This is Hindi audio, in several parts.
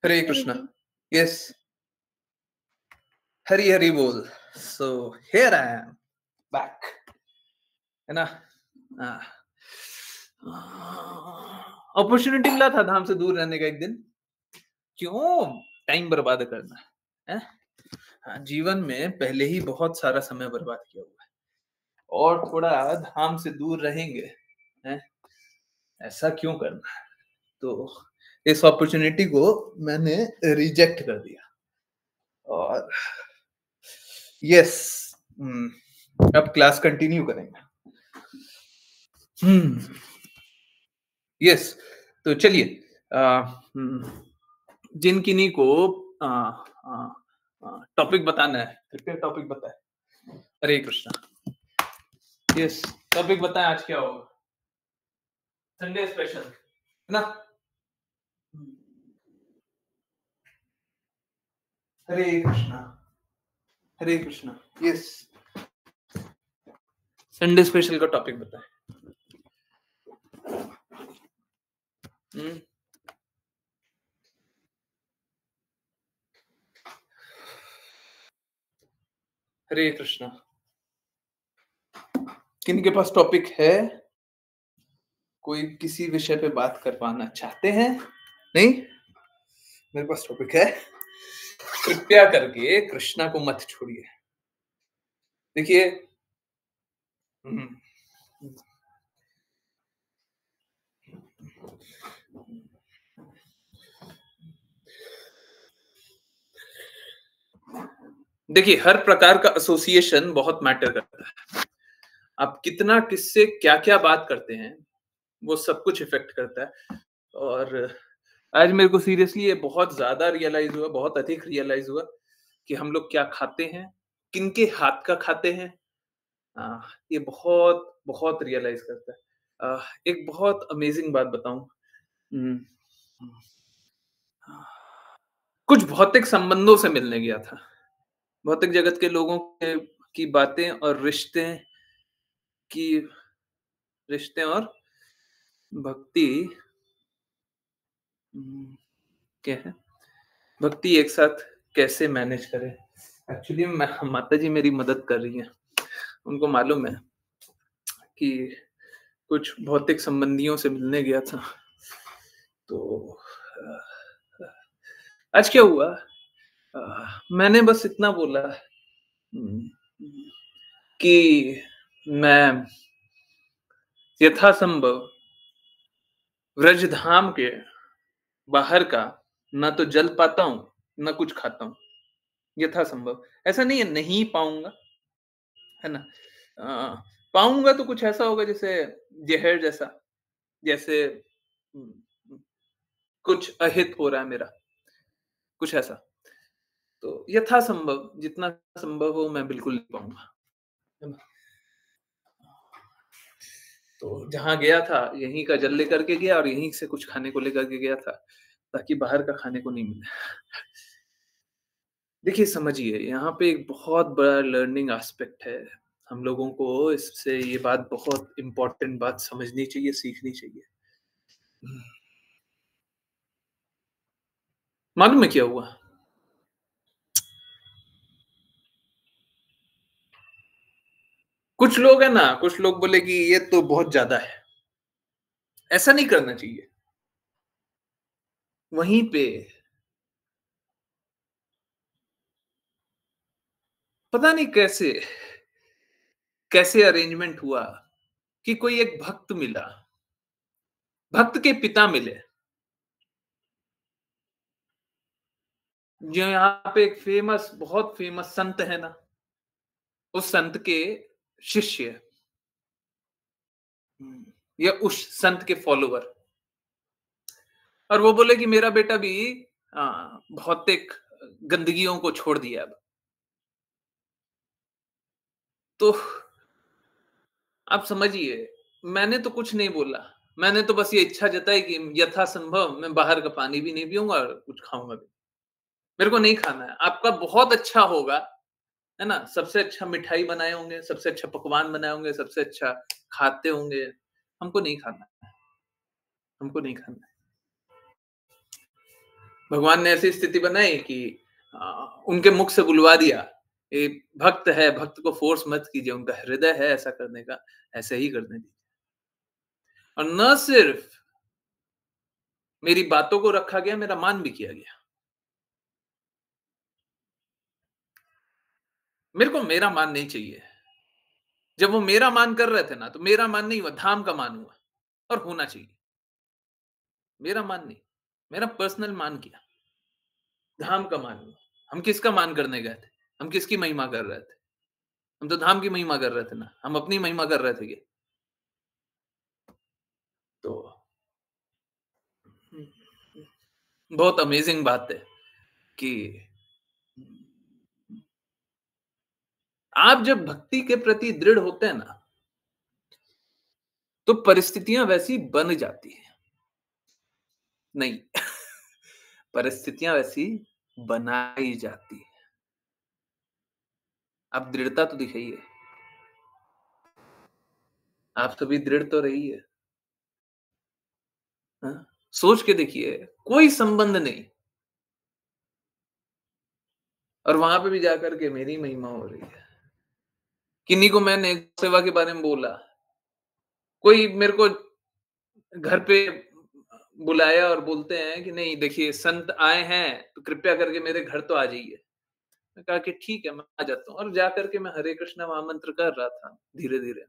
हरे कृष्णा। यस, हरी हरी बोल। So here I am back, है ना। अपॉर्चुनिटी मिला था धाम से दूर रहने का एक दिन। क्यों टाइम बर्बाद करना है? हाँ, जीवन में पहले ही बहुत सारा समय बर्बाद किया हुआ है और थोड़ा धाम से दूर रहेंगे, हैं? ऐसा क्यों करना? तो इस अपॉर्चुनिटी को मैंने रिजेक्ट कर दिया और यस, अब क्लास कंटिन्यू करेंगे। यस, तो चलिए, जिन किन्हीं को टॉपिक बताना है, कृपया टॉपिक बताए। हरे कृष्णा। यस, टॉपिक बताएं, आज क्या होगा? संडे स्पेशल, है ना। हरे कृष्णा, हरे कृष्णा। यस, संडे स्पेशल का टॉपिक बताएं। हरे कृष्णा। किन के पास टॉपिक है? कोई किसी विषय पे बात कर पाना चाहते हैं? नहीं, मेरे पास टॉपिक है। कृपया करके कृष्णा को मत छोड़िए। देखिए, देखिए, हर प्रकार का एसोसिएशन बहुत मैटर करता है। आप कितना किससे क्या क्या बात करते हैं, वो सब कुछ इफेक्ट करता है। और आज मेरे को सीरियसली ये बहुत ज्यादा रियलाइज हुआ, बहुत अधिक रियलाइज हुआ कि हम लोग क्या खाते हैं, किनके हाथ का खाते हैं। ये बहुत बहुत रियलाइज करता है। एक बहुत अमेजिंग बात बताऊं। कुछ भौतिक संबंधों से मिलने गया था। भौतिक जगत के लोगों की बातें और की रिश्ते और भक्ति, क्या है, भक्ति एक साथ कैसे मैनेज करें। एक्चुअली माता जी मेरी मदद कर रही है। उनको मालूम है कि कुछ भौतिक संबंधियों से मिलने गया था। तो आज क्या हुआ, मैंने बस इतना बोला कि मैं यथासंभव व्रजधाम के बाहर का ना तो जल पाता हूं ना कुछ खाता हूं। यथासंभव, ऐसा नहीं है नहीं पाऊंगा, है ना। पाऊंगा तो कुछ ऐसा होगा जैसे जहर जैसा, जैसे कुछ अहित हो रहा है मेरा, कुछ ऐसा। तो यथासंभव जितना संभव हो मैं बिल्कुल नहीं पाऊंगा, है ना। तो जहां गया था यहीं का जल लेकर के गया और यहीं से कुछ खाने को लेकर के गया था, ताकि बाहर का खाने को नहीं मिले। देखिए, समझिए, यहाँ पे एक बहुत बड़ा लर्निंग एस्पेक्ट है। हम लोगों को इससे ये बात, बहुत इंपॉर्टेंट बात समझनी चाहिए, सीखनी चाहिए। मालूम है क्या हुआ? कुछ लोग है ना, कुछ लोग बोले कि ये तो बहुत ज्यादा है, ऐसा नहीं करना चाहिए। वहीं पे पता नहीं कैसे कैसे अरेंजमेंट हुआ कि कोई एक भक्त मिला, भक्त के पिता मिले, जो यहाँ पे एक फेमस, बहुत फेमस संत है ना, उस संत के शिष्य, या उस संत के फॉलोवर। और वो बोले कि मेरा बेटा भी भौतिक गंदगियों को छोड़ दिया अब। तो आप समझिए, मैंने तो कुछ नहीं बोला, मैंने तो बस ये इच्छा जताई कि यथासंभव मैं बाहर का पानी भी नहीं पीऊंगा और कुछ खाऊंगा भी, मेरे को नहीं खाना है। आपका बहुत अच्छा होगा, है ना, सबसे अच्छा मिठाई बनाए होंगे, सबसे अच्छा पकवान बनाए होंगे, सबसे अच्छा खाते होंगे, हमको नहीं खाना है, हमको नहीं खाना है। भगवान ने ऐसी स्थिति बनाई कि उनके मुख से बुलवा दिया, ये भक्त है, भक्त को फ़ोर्स मत कीजिए, उनका हृदय है ऐसा करने का, ऐसे ही करने दीजिए। और न सिर्फ मेरी बातों को रखा गया, मेरा मान भी किया गया। मेरे को मेरा मान नहीं चाहिए। जब वो मेरा मान कर रहे थे ना, तो मेरा मान नहीं हुआ, धाम का मान हुआ और होना चाहिए। मेरा मान नहीं, मेरा पर्सनल मान किया, धाम का मान हुआ। हम किसका मान करने गए थे? हम किसकी महिमा कर रहे थे? हम तो धाम की महिमा कर रहे थे ना, हम अपनी महिमा कर रहे थे ये। तो बहुत अमेज़िंग बात है कि आप जब भक्ति के प्रति दृढ़ होते हैं ना, तो परिस्थितियाँ वैसी बन जाती हैं। नहीं, परिस्थितियाँ वैसी बनाई जाती हैं। आप दृढ़ता तो दिखाइए, आप कभी दृढ़ तो रहिए, हाँ? सोच के देखिए, कोई संबंध नहीं और वहाँ पे भी जाकर के मेरी महिमा हो रही है। किन्हीं को मैंने सेवा के बारे में बोला, कोई मेरे को घर पे बुलाया और बोलते हैं कि नहीं देखिए संत आए हैं, तो कृपया करके मेरे घर तो आ जाइए। मैं कहा कि ठीक है, मैं आ जाता हूँ और जाकर के मैं हरे कृष्णा महामंत्र कर रहा था धीरे-धीरे।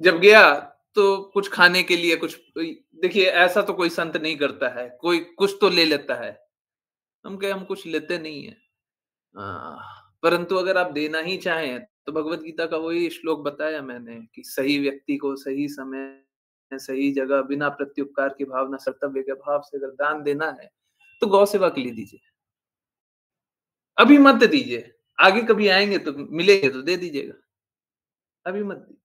जब गया तो कुछ खाने के लिए कुछ देखिए ऐसा तो कोई संत नहीं करता है, कोई कुछ तो ले लेता है। हम कहे हम कुछ लेते नहीं हैं। परंतु अगर आप देना ही चाहें, तो भगवत गीता का वही श्लोक बताया मैंने कि सही व्यक्ति को सही समय, सही जगह, बिना प्रत्युपकार की भावना, कर्तव्य के भाव से अगर दान देना है, तो गौ सेवा के लिए दीजिए। अभी मत दीजिए, आगे कभी आएँगे तो मिलेंगे तो दे दीजिएगा, अभी मत दीजिए।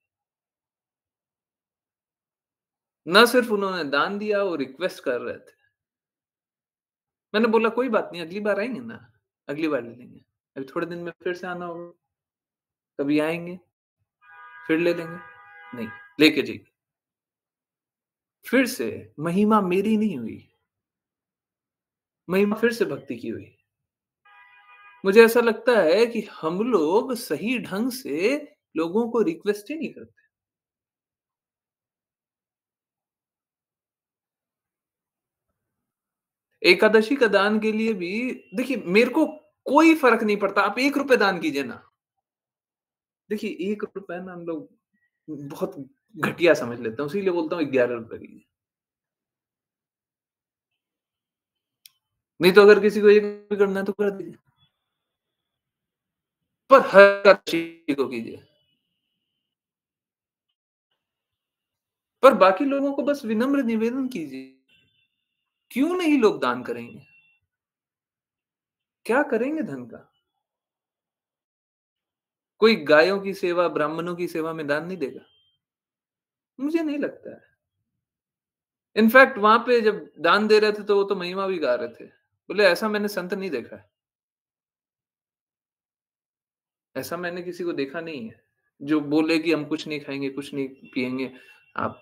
ना सिर्फ उन्होंने दान दिया, वो रिक्वेस्ट कर रहे थे। मैंने बोला कोई बात नहीं, अगली बार आएँगे ना, अगली बार ले लेंगे। अभी थोड़े दिन में फिर से आना होगा, कभी आएँगे, फिर ले लेंगे। नहीं, लेके जाइए। फिर से महिमा मेरी नहीं हुई, महिमा फिर से भक्ति की हुई। मुझे ऐसा लगता है कि हम लोग सही ढंग से लोगों को रिक्वेस्ट ही नहीं करते। एकादशी का दान के लिए भी देखिए मेरे को कोई फ़र्क नहीं पड़ता, आप ₹1 दान कीजिए ना। देखिए ₹1 ना हम लोग बहुत घटिया समझ लेते हैं, इसीलिए बोलता हूँ ₹11 कीजिए। नहीं तो अगर किसी को 1 भी करना है तो कर दीजिए, पर हर एकादशी को कीजिए। पर बाकी लोगों को बस विनम्र निवेदन कीजिए, क्यों नहीं लोग दान करेंगे? क्या करेंगे धन का? कोई गायों की सेवा, ब्राह्मणों की सेवा में दान नहीं देगा? मुझे नहीं लगता है। इनफैक्ट वहाँ पे जब दान दे रहे थे तो वो तो महिमा भी गा रहे थे। बोले ऐसा मैंने संत नहीं देखा है, ऐसा मैंने किसी को देखा नहीं है, जो बोले कि हम कुछ नहीं खाएँगे, कुछ नहीं पिएँगे, आप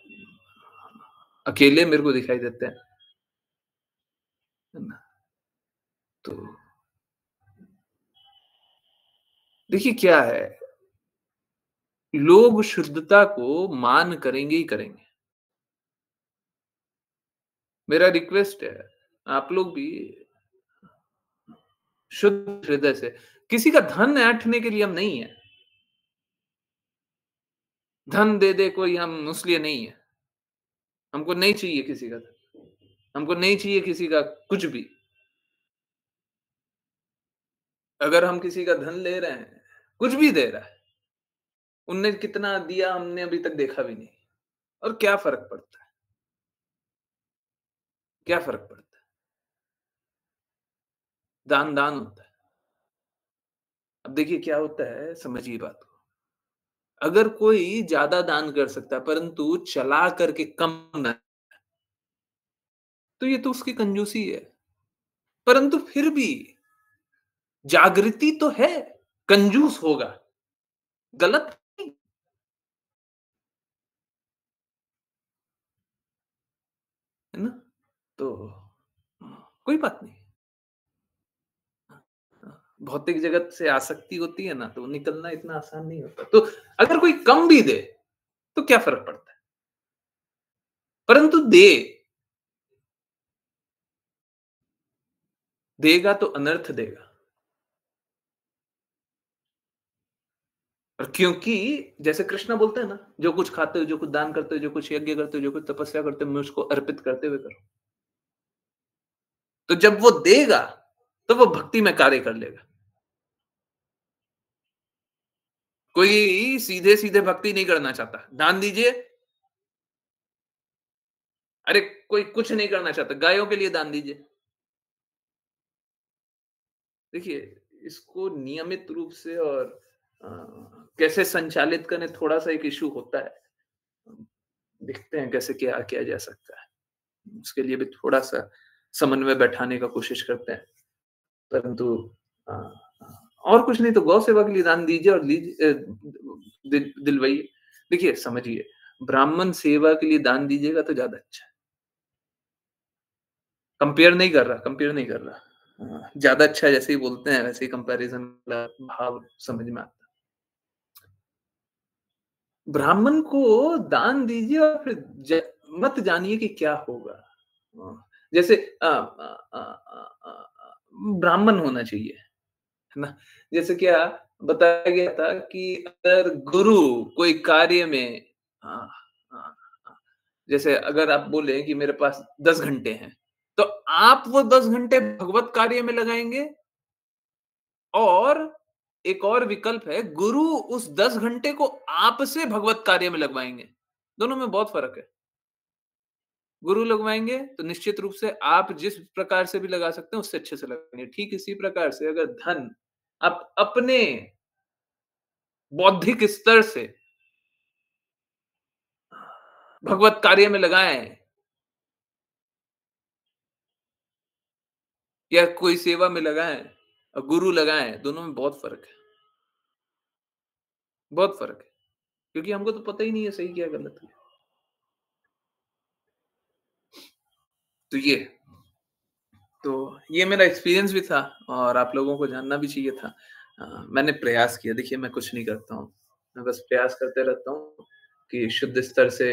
अकेले मेरे को दिखाई देते हैं, है ना? तो देखिए क्या है, लोग शुद्धता को मान करेंगे ही करेंगे। मेरा रिक्वेस्ट है, आप लोग भी शुद्ध हृदय से किसी का धन ऐंठने के लिए हम नहीं है। धन दे दे कोई हम उसलिए नहीं है। हमको नहीं चाहिए किसी का धन। हमको नहीं चाहिए किसी का कुछ भी। अगर हम किसी का धन ले रहे हैं, कुछ भी दे रहा है, उनने कितना दिया हमने अभी तक देखा भी नहीं। और क्या फ़र्क पड़ता है? क्या फ़र्क पड़ता है? दान, दान होता है। अब देखिए क्या होता है, समझिए बात को। अगर कोई ज़्यादा दान कर सकता है, परंतु चला करके कम ना, तो ये तो उसकी कंजूसी है। परंतु फिर भी जागृति तो है, कंजूस होगा, गलत नहीं, है ना? तो कोई बात नहीं। हाँ, हाँ। भौतिक जगत से आसक्ति होती है ना, तो निकलना इतना आसान नहीं होता। तो अगर कोई कम भी दे, तो क्या फ़र्क पड़ता है? परंतु दे, देगा तो अनर्थ देगा। और क्योंकि जैसे कृष्ण बोलते हैं ना, जो कुछ खाते हो, जो कुछ दान करते हो, जो कुछ यज्ञ करते हो, जो कुछ तपस्या करते हो, मैं उसको अर्पित करते हुए करो। तो जब वो देगा, तो वो भक्ति में कार्य कर लेगा। कोई सीधे-सीधे भक्ति नहीं करना चाहता। दान दीजिए, अरे कोई कुछ नहीं करना चाहता, गायों के लिए दान दीजिए। देखिए, इसको नियमित रूप से और अ, कैसे संचालित करें थोड़ा-सा एक इश्यू होता है। देखते हैं कैसे क्या किया जा सकता है। उसके लिए भी थोड़ा-सा समन्वय बैठाने का कोशिश करते हैं। परंतु अ, और कुछ नहीं तो गौ सेवा के लिए दान दीजिए और दिलवाइए। देखिए समझिए, ब्राह्मण सेवा के लिए दान दीजिएगा तो ज़्यादा अच्छा है। कंपेयर नहीं कर रहा। ज़्यादा अच्छा जैसे ही बोलते हैं वैसे ही कंपैरिज़न वाला भाव समझ में आता है। ब्राह्मण को दान दीजिए और फिर मत जानिए कि क्या होगा। जैसे ब्राह्मण होना चाहिए, है ना? जैसे क्या बताया गया था कि अगर गुरु कोई कार्य में हाँ, हाँ, हाँ, जैसे अगर आप बोले कि मेरे पास 10 घंटे हैं, तो आप वो 10 घंटे भगवत कार्य में लगाएँगे और एक और विकल्प है, गुरु उस 10 घंटे को आपसे भगवत कार्य में लगवाएँगे। दोनों में बहुत फ़र्क है। गुरु लगवाएँगे तो निश्चित रूप से आप जिस प्रकार से भी लगा सकते हैं उससे अच्छे से लगाएँगे। ठीक इसी प्रकार से अगर धन आप अपने बौद्धिक स्तर से भगवत कार्य में लगाएँ या कोई सेवा में लगाएँ और गुरु लगाएँ, दोनों में बहुत फ़र्क है, बहुत फ़र्क है। क्योंकि हमको तो पता ही नहीं है सही क्या गलत है। तो तो ये मेरा एक्सपीरियंस भी था और आप लोगों को जानना भी चाहिए था। मैंने प्रयास किया, देखिए मैं कुछ नहीं करता हूँ। मैं बस प्रयास करते रहता हूँ कि शुद्ध स्तर से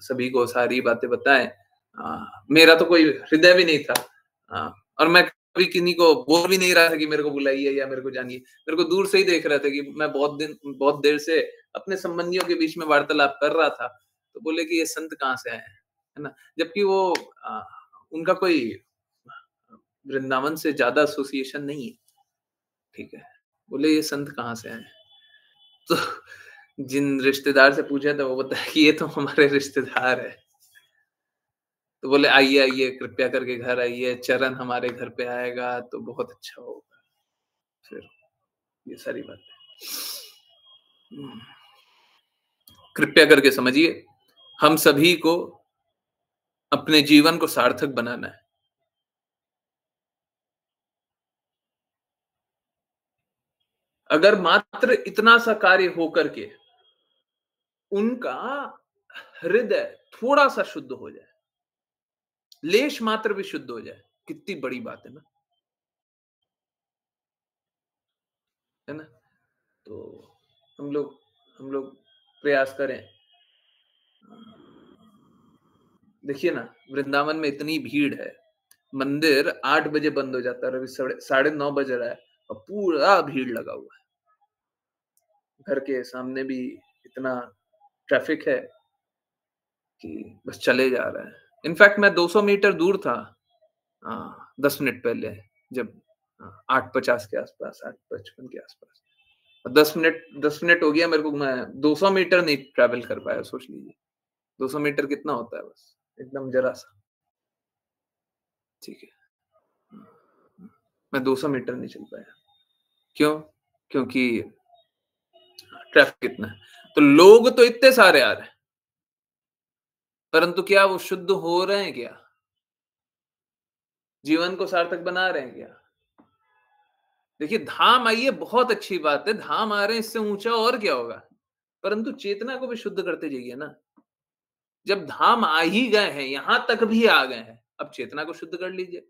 सभी को सारी बातें बताएँ। मेरा तो कोई हृदय भी नहीं था और मैं कभी किन्हीं को बोल भी नहीं रहा था कि मेरे को बुलाइए या मेरे को जानिए। मेरे को दूर से ही देख रहे थे कि मैं बहुत देर से अपने संबंधियों के बीच में वार्तालाप कर रहा था। तो बोले कि ये संत कहाँ से आए हैं, है ना? जबकि वो उनका कोई वृंदावन से ज़्यादा एसोसिएशन नहीं है, ठीक है। बोले ये संत कहाँ से आए हैं? तो जिन रिश्तेदार से पूछा था वो बताया कि ये तो हमारे रिश्तेदार है। तो बोले आइए, आइए कृपया करके घर आइए, चरण हमारे घर पे आएगा तो बहुत अच्छा होगा। फिर ये सारी बातें। हुँ, कृपया करके समझिए, हम सभी को अपने जीवन को सार्थक बनाना है। अगर मात्र इतना सा कार्य हो कर के उनका हृदय थोड़ा-सा शुद्ध हो जाए, लेश मात्र भी शुद्ध हो जाए, कितनी बड़ी बात है ना, है ना? तो हम लोग हम लोग प्रयास करें। देखिए ना, वृंदावन में इतनी भीड़ है, मंदिर 8 बजे बंद हो जाता है और अभी साढ़े 9 बज रहा है और पूरा भीड़ लगा हुआ है। घर के सामने भी इतना ट्रैफिक है कि बस चले जा रहा है। इनफैक्ट मैं 200 मीटर दूर था 10 मिनट पहले जब 8:50 के आसपास, 8:55 के आसपास। 10 मिनट हो गया मेरे को, मैं 200 मीटर नहीं ट्रैवल कर पाया, सोच लीजिए। 200 मीटर कितना होता है बस, एकदम ज़रा-सा, ठीक है। मैं 200 मीटर नहीं चल पाया। क्यों? क्योंकि ट्रैफिक कितना है। तो लोग तो इतने सारे आ रहे हैं, परंतु क्या वो शुद्ध हो रहे हैं क्या? जीवन को सार्थक बना रहे हैं क्या? देखिए धाम आइए बहुत अच्छी बात है, धाम आ रहे हैं इससे ऊँचा और क्या होगा? परंतु चेतना को भी शुद्ध करते जाइए ना। जब धाम आ ही गए हैं, यहाँ तक भी आ गए हैं, अब चेतना को शुद्ध कर लीजिए।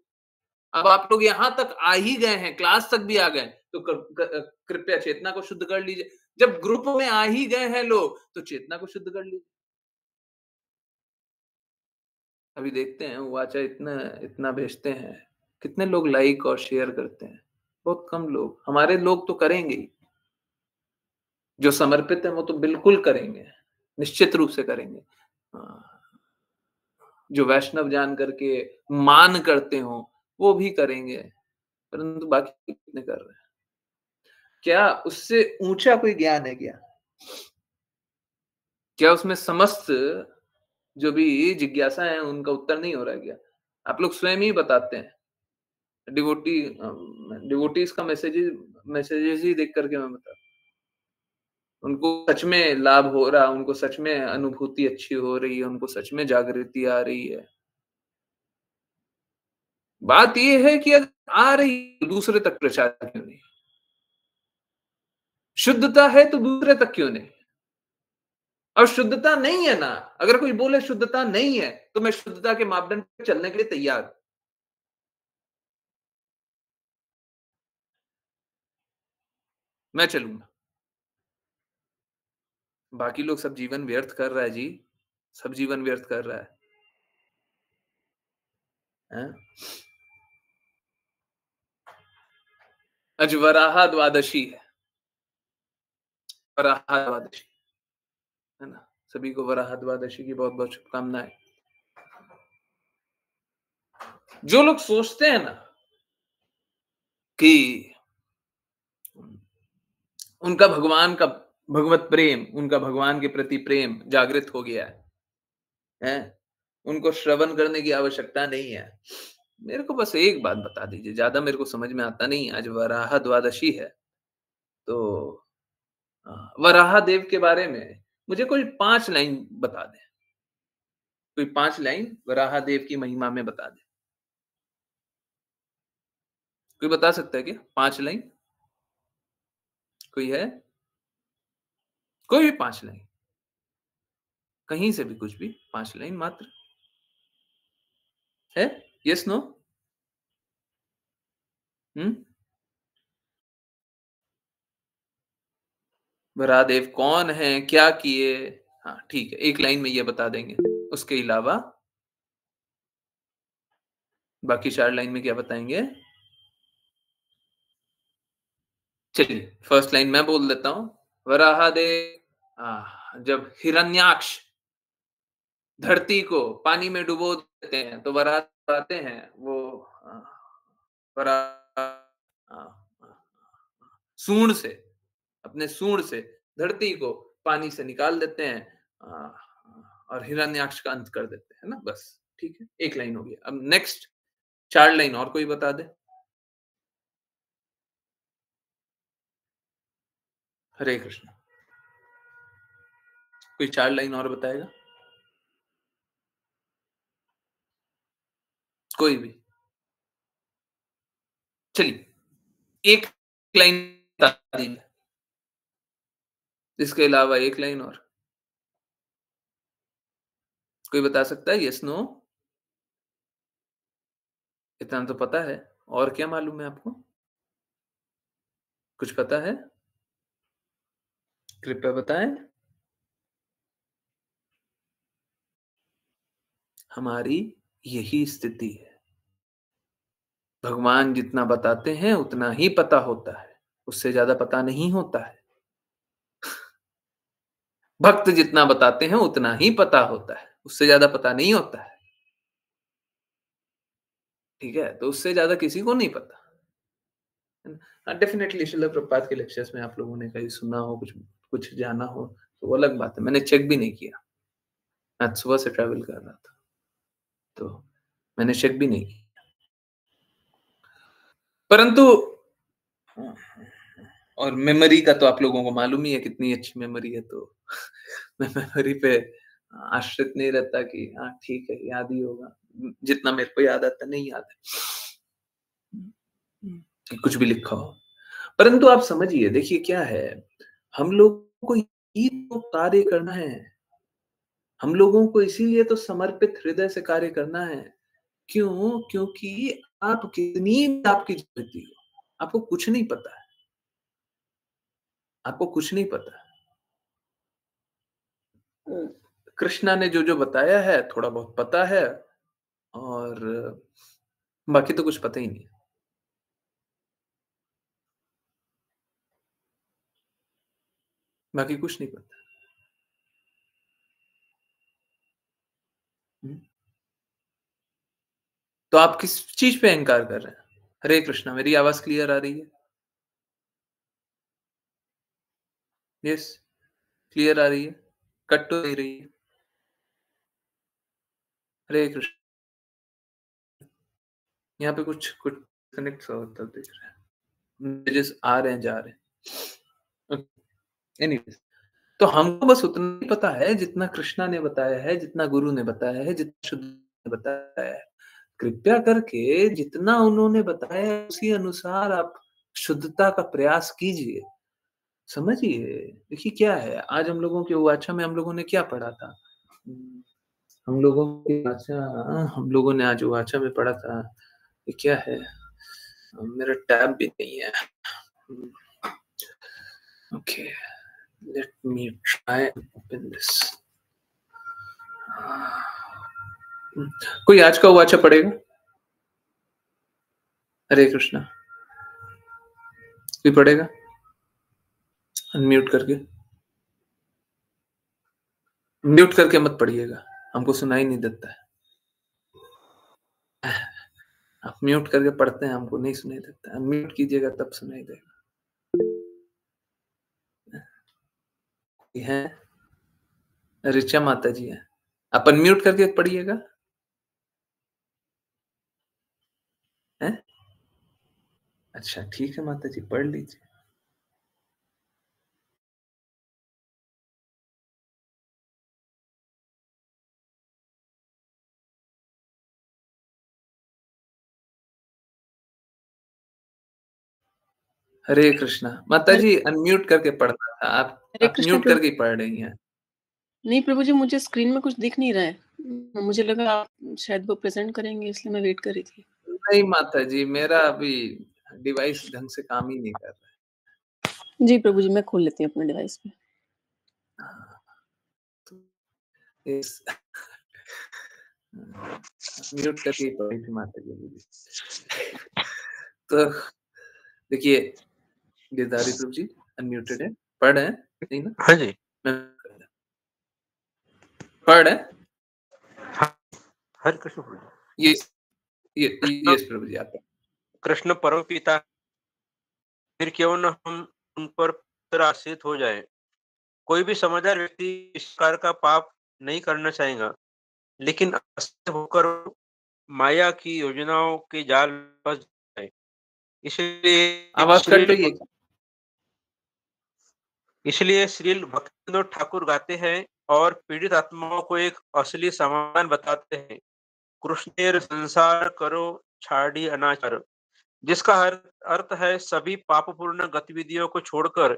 अब आप लोग यहाँ तक आ ही गए हैं, क्लास तक भी आ गए, तो कृपया चेतना को शुद्ध कर लीजिए। जब ग्रुप में आ ही गए हैं लोग, तो चेतना को शुद्ध कर लीजिए। अभी देखते हैं वाचा इतना इतना भेजते हैं, कितने लोग लाइक और शेयर करते हैं? बहुत कम लोग। हमारे लोग तो करेंगे ही, जो समर्पित हैं वो तो बिल्कुल करेंगे, निश्चित रूप से करेंगे। जो वैष्णव जान करके मान करते हों, वो भी करेंगे, परंतु बाकी कितने कर रहे हैं? क्या उससे ऊँचा कोई ज्ञान है क्या? क्या उसमें समस्त जो भी जिज्ञासा है उनका उत्तर नहीं हो रहा है क्या? आप लोग स्वयं ही बताते हैं। डिवोटीज़ का मैसेजेस ही देख कर के मैं बता उनको सच में लाभ हो रहा, उनको सच में अनुभूति अच्छी हो रही है, उनको सच में जागृति आ रही है। बात ये है कि अगर आ रही है, दूसरे तक प्रचार क्यों नहीं? शुद्धता है तो दूसरे तक क्यों नहीं? और शुद्धता नहीं है ना, अगर कोई बोले शुद्धता नहीं है, तो मैं शुद्धता के मापदंड पे चलने के लिए तैयार हूँ। मैं चलूँगा। बाकी लोग सब जीवन व्यर्थ कर रहा है जी, सब जीवन व्यर्थ कर रहा है। हैं? आज वराह द्वादशी है, वराह द्वादशी, है ना? सभी को वराह द्वादशी की बहुत-बहुत शुभकामनाएँ। जो लोग सोचते हैं ना कि उनका भगवान का भगवत प्रेम, उनका भगवान के प्रति प्रेम जागृत हो गया है? उनको श्रवण करने की आवश्यकता नहीं है। मेरे को बस एक बात बता दीजिए, ज़्यादा मेरे को समझ में आता नहीं है, आज वराह द्वादशी है, तो वराह देव के बारे में मुझे कोई 5 लाइन बता दें। कोई 5 लाइन वराह देव की महिमा में बता दें। कोई बता सकता है क्या? 5 लाइन? कोई है? कोई भी 5 लाइन, कहीं से भी कुछ भी 5 लाइन मात्र। है? Yes, no? हुँ? वराहदेव कौन हैं? क्या किए? हाँ, ठीक है, 1 लाइन में ये बता देंगे। उसके अलावा बाकी 4 लाइन में क्या बताएँगे? चलिए, फर्स्ट लाइन मैं बोल देता हूँ। वराहदेव जब हिरण्याक्ष धरती को पानी में डुबो देते हैं, तो वराह आते हैं, वो अ, वराह सूंड से, अपने सूंड से धरती को पानी से निकाल देते हैं अ, और हिरण्याक्ष का अंत कर देते हैं ना, बस ठीक है, 1 लाइन हो गया। अब नेक्स्ट 4 लाइन और कोई बता दे। हरे कृष्ण। कोई 4 लाइन और बताएगा? कोई भी। चलिए, 1 लाइन बता दीजिए। इसके अलावा 1 लाइन और। कोई बता सकता है येस, नो? इतना तो पता है। और क्या मालूम है आपको? कुछ पता है? कृपया बताएँ। हमारी यही स्थिति है। भगवान जितना बताते हैं उतना ही पता होता है, उससे ज़्यादा पता नहीं होता है। भक्त जितना बताते हैं उतना ही पता होता है, उससे ज़्यादा पता नहीं होता है। ठीक है? तो उससे ज़्यादा किसी को नहीं पता। है ना? हाँ, डेफ़िनेटली श्रील प्रभुपाद के लेक्चर्स में आप लोगों ने कहीं सुना हो, कुछ कुछ जाना हो, तो वो अलग बात है। मैंने चेक भी नहीं किया। आज सुबह से ट्रैवल कर रहा था, तो मैंने चेक भी नहीं किया। परंतु और मेमोरी का तो आप लोगों को मालूम ही है कितनी अच्छी मेमोरी है, तो मैं मेमोरी पे आश्रित नहीं रहता कि हाँ, ठीक है, याद ही होगा। जितना मेरे को याद आता नहीं याद है, कि कुछ भी लिखा हो। परंतु आप समझिए, देखिए क्या है, हम लोगों को ही तो कार्य करना है। हम लोगों को इसीलिए तो समर्पित हृदय से कार्य करना है। क्यों? क्योंकि आप कितनी आपकी जागृति हो, आपको कुछ नहीं पता है, आपको कुछ नहीं पता है। कृष्णा ने जो-जो बताया है, थोड़ा बहुत पता है और बाकी तो कुछ पता ही नहीं है। बाकी कुछ नहीं पता। हुँ। तो आप किस चीज़ पे इनकार कर रहे हैं? हरे कृष्णा, मेरी आवाज़ क्लियर आ रही है? यस, क्लियर आ रही है? कट तो नहीं रही है? हरे कृष्ण यहाँ पे कुछ कुछ कनेक्ट सा होता दिख रहा है। मैसेजेस आ रहे हैं, जा रहे हैं। एनीवेज़ तो हमको बस उतना ही पता है जितना कृष्णा ने बताया है, जितना गुरु ने बताया है, जितना शुद्ध ने बताया है। कृपया करके जितना उन्होंने बताया है उसी अनुसार आप शुद्धता का प्रयास कीजिए। समझिए, देखिए क्या है, आज हम लोगों के उवाचा में हम लोगों ने क्या पढ़ा था? हम लोगों के हम लोगों ने आज उवाचा में पढ़ा था, ये क्या है? मेरा टैब भी नहीं है। Hmm, okay, let me try open this. Hmm, कोई आज का उवाचा पढ़ेगा? हरे कृष्णा, कोई पढ़ेगा? अनम्यूट करके। म्यूट करके मत पढ़िएगा, हमको सुनाई नहीं देता है। आप म्यूट करके पढ़ते हैं, हमको नहीं सुनाई देता है। म्यूट कीजिएगा तब सुनाई देगा। ये हैं, ऋचा माता जी हैं। आप अनम्यूट करके पढ़िएगा। हैं? अच्छा, ठीक है माता जी, पढ़ लीजिए। हरे कृष्णा। माता हरे जी अनम्यूट करके पढ़ना था, हरे आप कृष्ण म्यूट प्रभु। करके ही पढ़ रही हैं। नहीं प्रभु जी, मुझे स्क्रीन में कुछ दिख नहीं रहा है। मुझे लगा आप शायद वो प्रेज़ेंट करेंगे, इसलिए मैं वेट कर रही थी। नहीं माता जी, मेरा अभी डिवाइस ढंग से काम ही नहीं कर रहा जी प्रभु जी, मैं खोल लेती हूँ अपने डिवाइस पे। है। हाँ, तो इस म्यूट करके ही पढ़ी थी माता जी अभी भी। तो देखिए, गिरधारी प्रभु जी अनम्यूटेड है, पढ़ रहे हैं? नहीं ना? हाँ जी। मैं पढ़ रहे हैं? हाँ, हरे कृष्ण प्रभु जी। यस, ये कृष्ण यस प्रभु जी आप कृष्ण परम पिता, फिर क्यों न हम उन पर पुत्र आश्रित हो जाएं। कोई भी समझदार व्यक्ति इस प्रकार का पाप नहीं करना चाहेगा, लेकिन आश्रित होकर वो माया की योजनाओं के जाल में फंस जाए। इसलिए आवाज़ कट श्रील रही है क्या? इसलिए श्रील भक्तिविनोद ठाकुर गाते हैं और पीड़ित आत्माओं को एक असली समाधान बताते हैं। कृष्णेर संसार करो छाड़ी अनाचार, जिसका अर्थ है सभी पापपूर्ण गतिविधियों को छोड़कर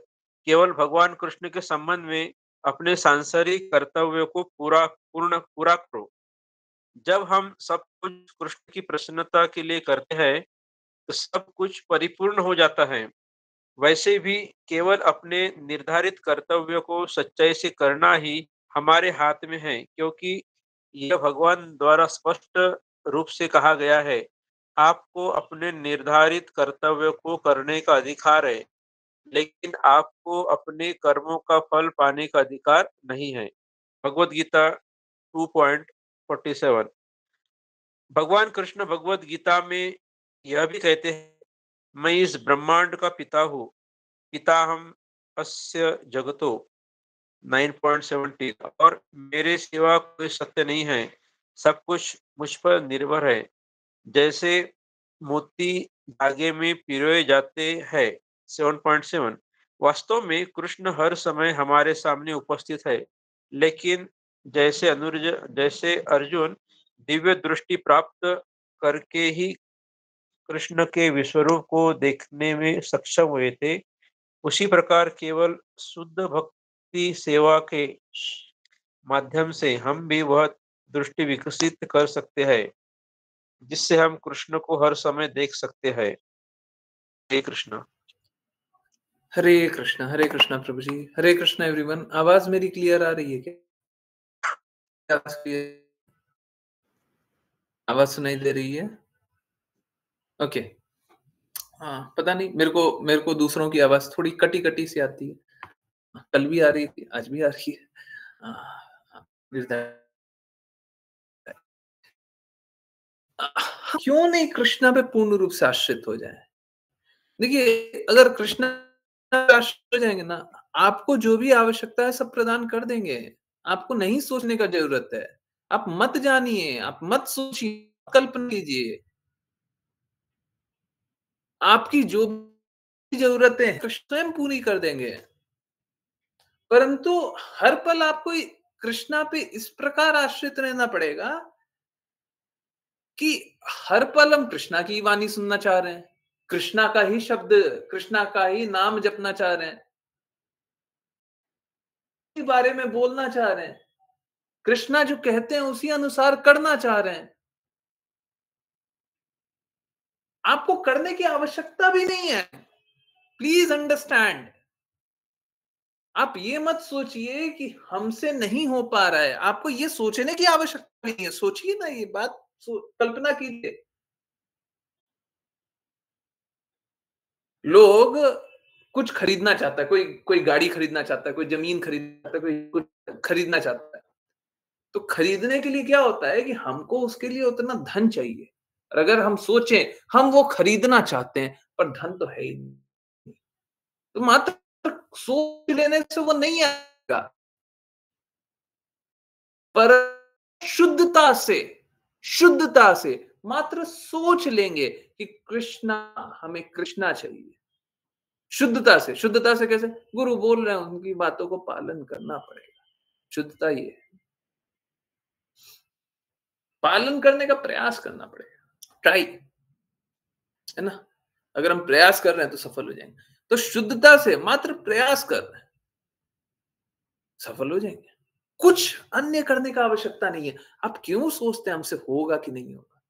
केवल भगवान कृष्ण के संबंध में अपने सांसारिक कर्तव्यों को पूरा करो। जब हम सब कुछ कृष्ण की प्रसन्नता के लिए करते हैं, तो सब कुछ परिपूर्ण हो जाता है। वैसे भी केवल अपने निर्धारित कर्तव्यों को सच्चाई से करना ही हमारे हाथ में है, क्योंकि यह भगवान द्वारा स्पष्ट रूप से कहा गया है, आपको अपने निर्धारित कर्तव्यों को करने का अधिकार है, लेकिन आपको अपने कर्मों का फल पाने का अधिकार नहीं है। भगवत गीता 2.47। भगवान कृष्ण भगवत गीता में यह भी कहते हैं, मैं इस ब्रह्मांड का पिता हूँ, पिता हम अस्य जगतो 9.17, और मेरे सिवा कोई सत्य नहीं है, सब कुछ मुझ पर निर्भर है। जैसे मोती धागे में पिरोए जाते हैं 7.7। वास्तव में कृष्ण हर समय हमारे सामने उपस्थित है, लेकिन जैसे अर्जुन दिव्य दृष्टि प्राप्त करके ही कृष्ण के विश्वरूप को देखने में सक्षम हुए थे, उसी प्रकार केवल शुद्ध भक्ति सेवा के माध्यम से हम भी वह दृष्टि विकसित कर सकते हैं। जिससे हम कृष्ण को हर समय देख सकते हैं। हे कृष्ण। हरे कृष्णा प्रभु जी, हरे कृष्णा एवरीवन। आवाज मेरी क्लियर आ रही है क्या? आवाज clear- आवाज सुनाई दे रही है? ओके। हाँ, पता नहीं, मेरे को दूसरों की आवाज थोड़ी कटी-कटी सी आती है। कल भी आ रही थी, आज भी आ रही है। Is that- क्यों नहीं कृष्णा पे पूर्ण रूप से आश्रित हो जाए? देखिए, अगर कृष्णा पे आश्रित हो जाएंगे ना, आपको जो भी आवश्यकता है सब प्रदान कर देंगे। आपको नहीं सोचने का जरूरत है। आप मत जानिए, आप मत सोचिए, कल्पना कीजिए। आपकी जो भी जरूरतें हैं, कृष्ण स्वयं पूरी कर देंगे। परंतु हर पल आपको कृष्णा पे इस प्रकार आश्रित रहना पड़ेगा कि हर पल हम कृष्णा की वाणी सुनना चाह रहे हैं, कृष्णा का ही शब्द, कृष्णा का ही नाम जपना चाह रहे हैं, के बारे में बोलना चाह रहे हैं, कृष्णा जो कहते हैं उसी अनुसार करना चाह रहे हैं। आपको करने की आवश्यकता भी नहीं है। Please understand. आप ये मत सोचिए कि हमसे नहीं हो पा रहा है। आपको ये सोचने की आवश्यकता नहीं है। सोचिए ना, ये बात कल्पना कीजिए। लोग कुछ खरीदना चाहता है, कोई कोई गाड़ी खरीदना चाहता है, कोई जमीन खरीदना चाहता है, कोई कुछ खरीदना चाहता है। तो खरीदने के लिए क्या होता है कि हमको उसके लिए उतना धन चाहिए। और अगर हम सोचें हम वो खरीदना चाहते हैं पर धन तो है ही नहीं, तो मात्र सोच लेने से वो नहीं आएगा। पर शुद्धता से मात्र सोच लेंगे कि कृष्णा, हमें कृष्णा चाहिए। शुद्धता से कैसे? गुरु बोल रहे हैं, उनकी बातों को पालन करना पड़ेगा। शुद्धता ये है, पालन करने का प्रयास करना पड़ेगा। ट्राई, है ना? अगर हम प्रयास कर रहे हैं तो सफल हो जाएंगे। तो शुद्धता से मात्र प्रयास कर रहे हैं, सफल हो जाएंगे। कुछ अन्य करने का आवश्यकता नहीं है। आप क्यों सोचते हैं हमसे होगा कि नहीं होगा?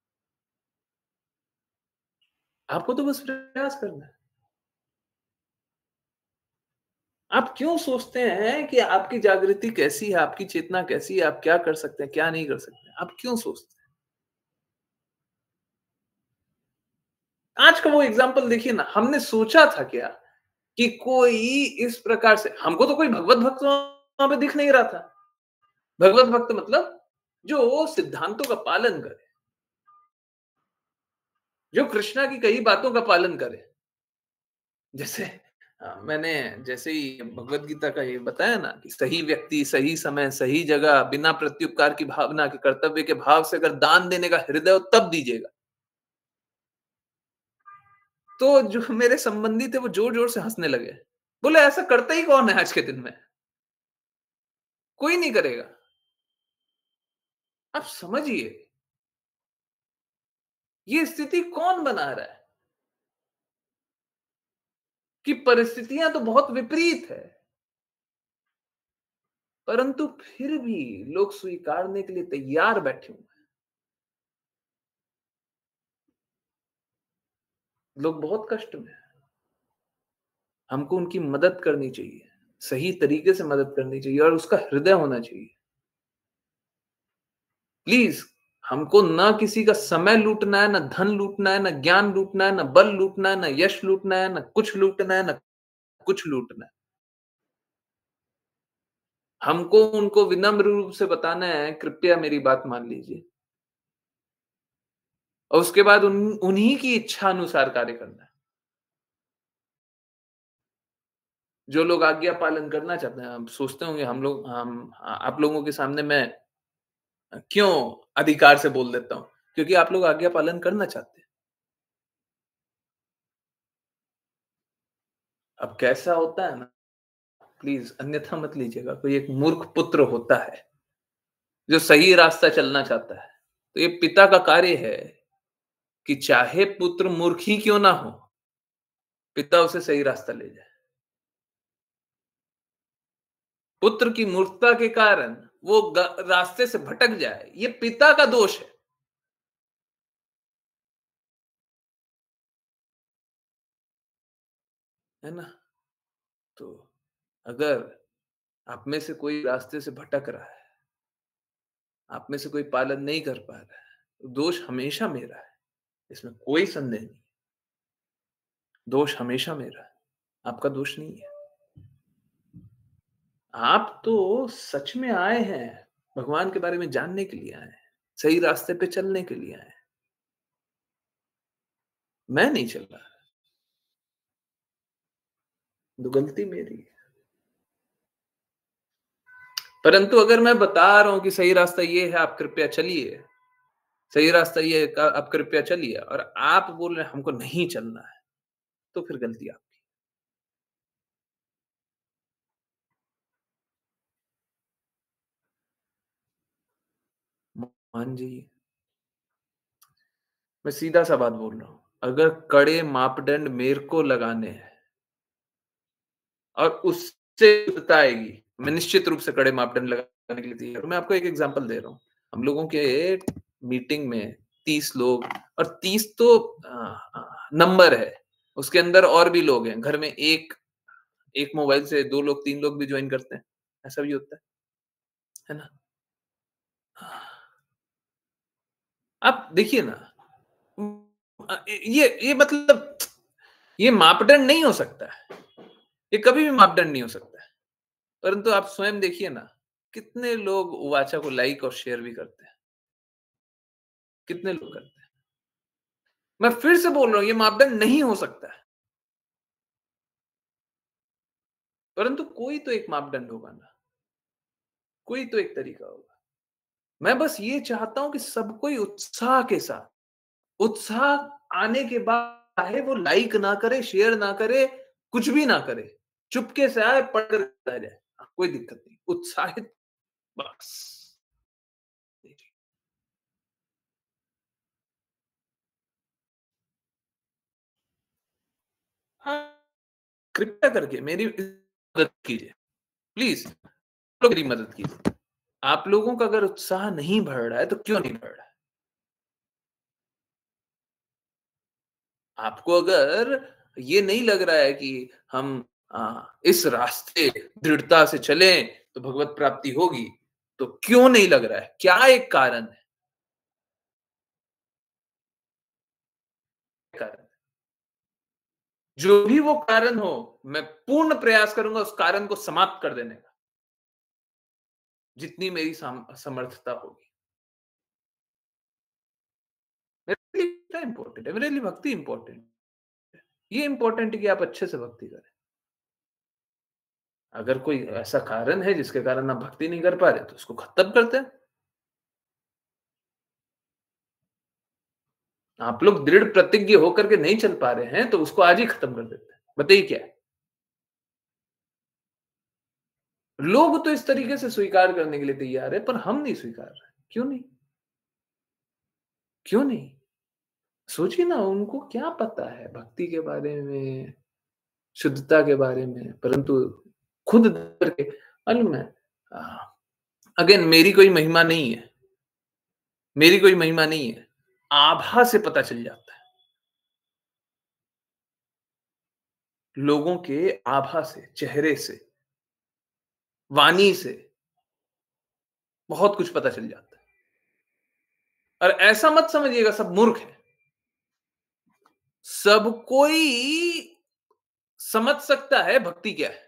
आपको तो बस प्रयास करना है। आप क्यों सोचते हैं कि आपकी जागृति कैसी है, आपकी चेतना कैसी है, आप क्या कर सकते हैं, क्या नहीं कर सकते? आप क्यों सोचते हैं? आज का वो एग्जाम्पल देखिए ना, हमने सोचा था क्या कि कोई इस प्रकार से, हमको तो कोई भगवत भक्त वहां पे दिख नहीं रहा था। भगवत भक्त मतलब जो सिद्धांतों का पालन करे, जो कृष्णा की कई बातों का पालन करे। जैसे मैंने जैसे ही भगवत गीता का ये बताया ना कि सही व्यक्ति, सही समय, सही जगह, बिना प्रत्युपकार की भावना के, कर्तव्य के भाव से अगर दान देने का हृदय हो तब दीजिएगा। तो जो मेरे संबंधी थे वो जोर जोर से हंसने लगे। बोले ऐसा करता ही कौन है आज के दिन में? कोई नहीं करेगा। आप समझिए, ये स्थिति कौन बना रहा है कि परिस्थितियां तो बहुत विपरीत है, परंतु फिर भी लोग स्वीकारने के लिए तैयार बैठे हुए हैं। लोग बहुत कष्ट में हैं। हमको उनकी मदद करनी चाहिए, सही तरीके से मदद करनी चाहिए और उसका हृदय होना चाहिए। प्लीज, हमको ना किसी का समय लूटना है, ना धन लूटना है, ना ज्ञान लूटना है, ना बल लूटना है, ना यश लूटना है, ना कुछ लूटना है, ना कुछ लूटना है। हमको उनको विनम्र रूप से बताना है, कृपया मेरी बात मान लीजिए, और उसके बाद उन्हीं की इच्छा अनुसार कार्य करना है। जो लोग आज्ञा पालन करना चाहते हैं, आप सोचते होंगे हम आप लोगों के सामने मैं क्यों अधिकार से बोल देता हूं? क्योंकि आप लोग आज्ञा पालन करना चाहते हैं। अब कैसा होता है ना, प्लीज अन्यथा मत लीजिएगा। कोई एक मूर्ख पुत्र होता है जो सही रास्ता चलना चाहता है, तो ये पिता का कार्य है कि चाहे पुत्र मूर्ख ही क्यों ना हो, पिता उसे सही रास्ता ले जाए। पुत्र की मूर्खता के कारण वो रास्ते से भटक जाए, ये पिता का दोष है। है ना? तो अगर आप में से कोई रास्ते से भटक रहा है, आप में से कोई पालन नहीं कर पा रहा है, तो दोष हमेशा मेरा है, इसमें कोई संदेह नहीं। दोष हमेशा मेरा है, आपका दोष नहीं है। आप तो सच में आए हैं, भगवान के बारे में जानने के लिए आए हैं, सही रास्ते पे चलने के लिए आए हैं। मैं नहीं चल रहा, तो गलती मेरी है। परंतु अगर मैं बता रहा हूं कि सही रास्ता ये है, आप कृपया चलिए, सही रास्ता ये है, आप कृपया चलिए, और आप बोल रहे हैं हमको नहीं चलना है, तो फिर गलती आपकी। मान जाइए, मैं सीधा सा बात बोल रहा हूं, अगर कड़े मापदंड मेरे को लगाने हैं और उससे शुद्धता आएगी, मैं निश्चित रूप से कड़े मापदंड लगाने के लिए तैयार हूं। मैं आपको एक एग्जांपल दे रहा हूं। हम लोगों के मीटिंग में 30 लोग, और 30 तो नंबर है, उसके अंदर और भी लोग हैं। घर में एक एक मोबाइल से 2 लोग 3 लोग भी ज्वाइन करते हैं, ऐसा भी होता है ना? आप देखिए ना, ये मतलब ये मापदंड नहीं हो सकता है, ये कभी भी मापदंड नहीं हो सकता है। परंतु आप स्वयं देखिए ना, कितने लोग उवाचा को लाइक और शेयर भी करते हैं, कितने लोग करते हैं। मैं फिर से बोल रहा हूं, ये मापदंड नहीं हो सकता है, परंतु कोई तो एक मापदंड होगा ना, कोई तो एक तरीका होगा। मैं बस ये चाहता हूं कि सब कोई उत्साह के साथ, उत्साह आने के बाद चाहे वो लाइक ना करे, शेयर ना करे, कुछ भी ना करे, चुपके से आए, पढ़कर रह जाए, कोई दिक्कत नहीं, उत्साहित बस। हाँ, कृपया करके मेरी मदद कीजिए, प्लीज मेरी मदद कीजिए। आप लोगों का अगर उत्साह नहीं बढ़ रहा है तो क्यों नहीं बढ़ रहा है? आपको अगर ये नहीं लग रहा है कि हम इस रास्ते दृढ़ता से चलें तो भगवत प्राप्ति होगी, तो क्यों नहीं लग रहा है? क्या एक कारण है? कारण, जो भी वो कारण हो, मैं पूर्ण प्रयास करूंगा उस कारण को समाप्त कर देने का, जितनी मेरी समर्थता होगी। मेरे लिए क्या इंपॉर्टेंट है? मेरे लिए भक्ति इंपॉर्टेंट है। ये इंपॉर्टेंट है कि आप अच्छे से भक्ति करें। अगर कोई ऐसा कारण है जिसके कारण आप भक्ति नहीं कर पा रहे, तो उसको खत्म करते हैं। आप लोग दृढ़ प्रतिज्ञ होकर के नहीं चल पा रहे हैं, तो उसको आज ही खत्म कर देते हैं। बताइए क्या है? लोग तो इस तरीके से स्वीकार करने के लिए तैयार है, पर हम नहीं स्वीकार रहे। क्यों नहीं? क्यों नहीं? सोचिए ना, उनको क्या पता है भक्ति के बारे में, शुद्धता के बारे में, परंतु खुद करके मालूम है। अगेन, मेरी कोई महिमा नहीं है, मेरी कोई महिमा नहीं है, आभा से पता चल जाता है, लोगों के आभा से, चेहरे से, वाणी से बहुत कुछ पता चल जाता है। और ऐसा मत समझिएगा सब मूर्ख है, सब कोई समझ सकता है भक्ति क्या है,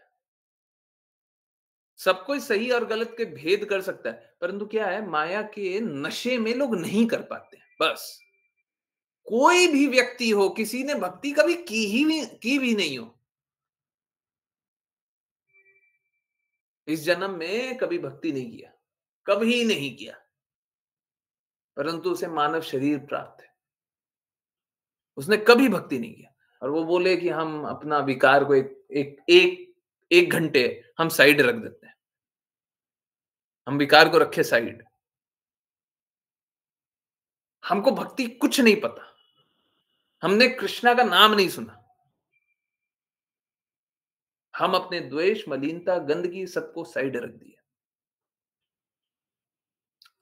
सब कोई सही और गलत के भेद कर सकता है, परंतु क्या है, माया के नशे में लोग नहीं कर पाते, बस। कोई भी व्यक्ति हो, किसी ने भक्ति कभी की भी नहीं हो, इस जन्म में कभी भक्ति नहीं किया, कभी नहीं किया, परंतु उसे मानव शरीर प्राप्त है, उसने कभी भक्ति नहीं किया, और वो बोले कि हम अपना विकार को एक घंटे हम साइड रख देते हैं, हम विकार को रखे साइड, हमको भक्ति कुछ नहीं पता, हमने कृष्णा का नाम नहीं सुना, हम अपने द्वेष, मलिनता, गंदगी सबको साइड रख दिया।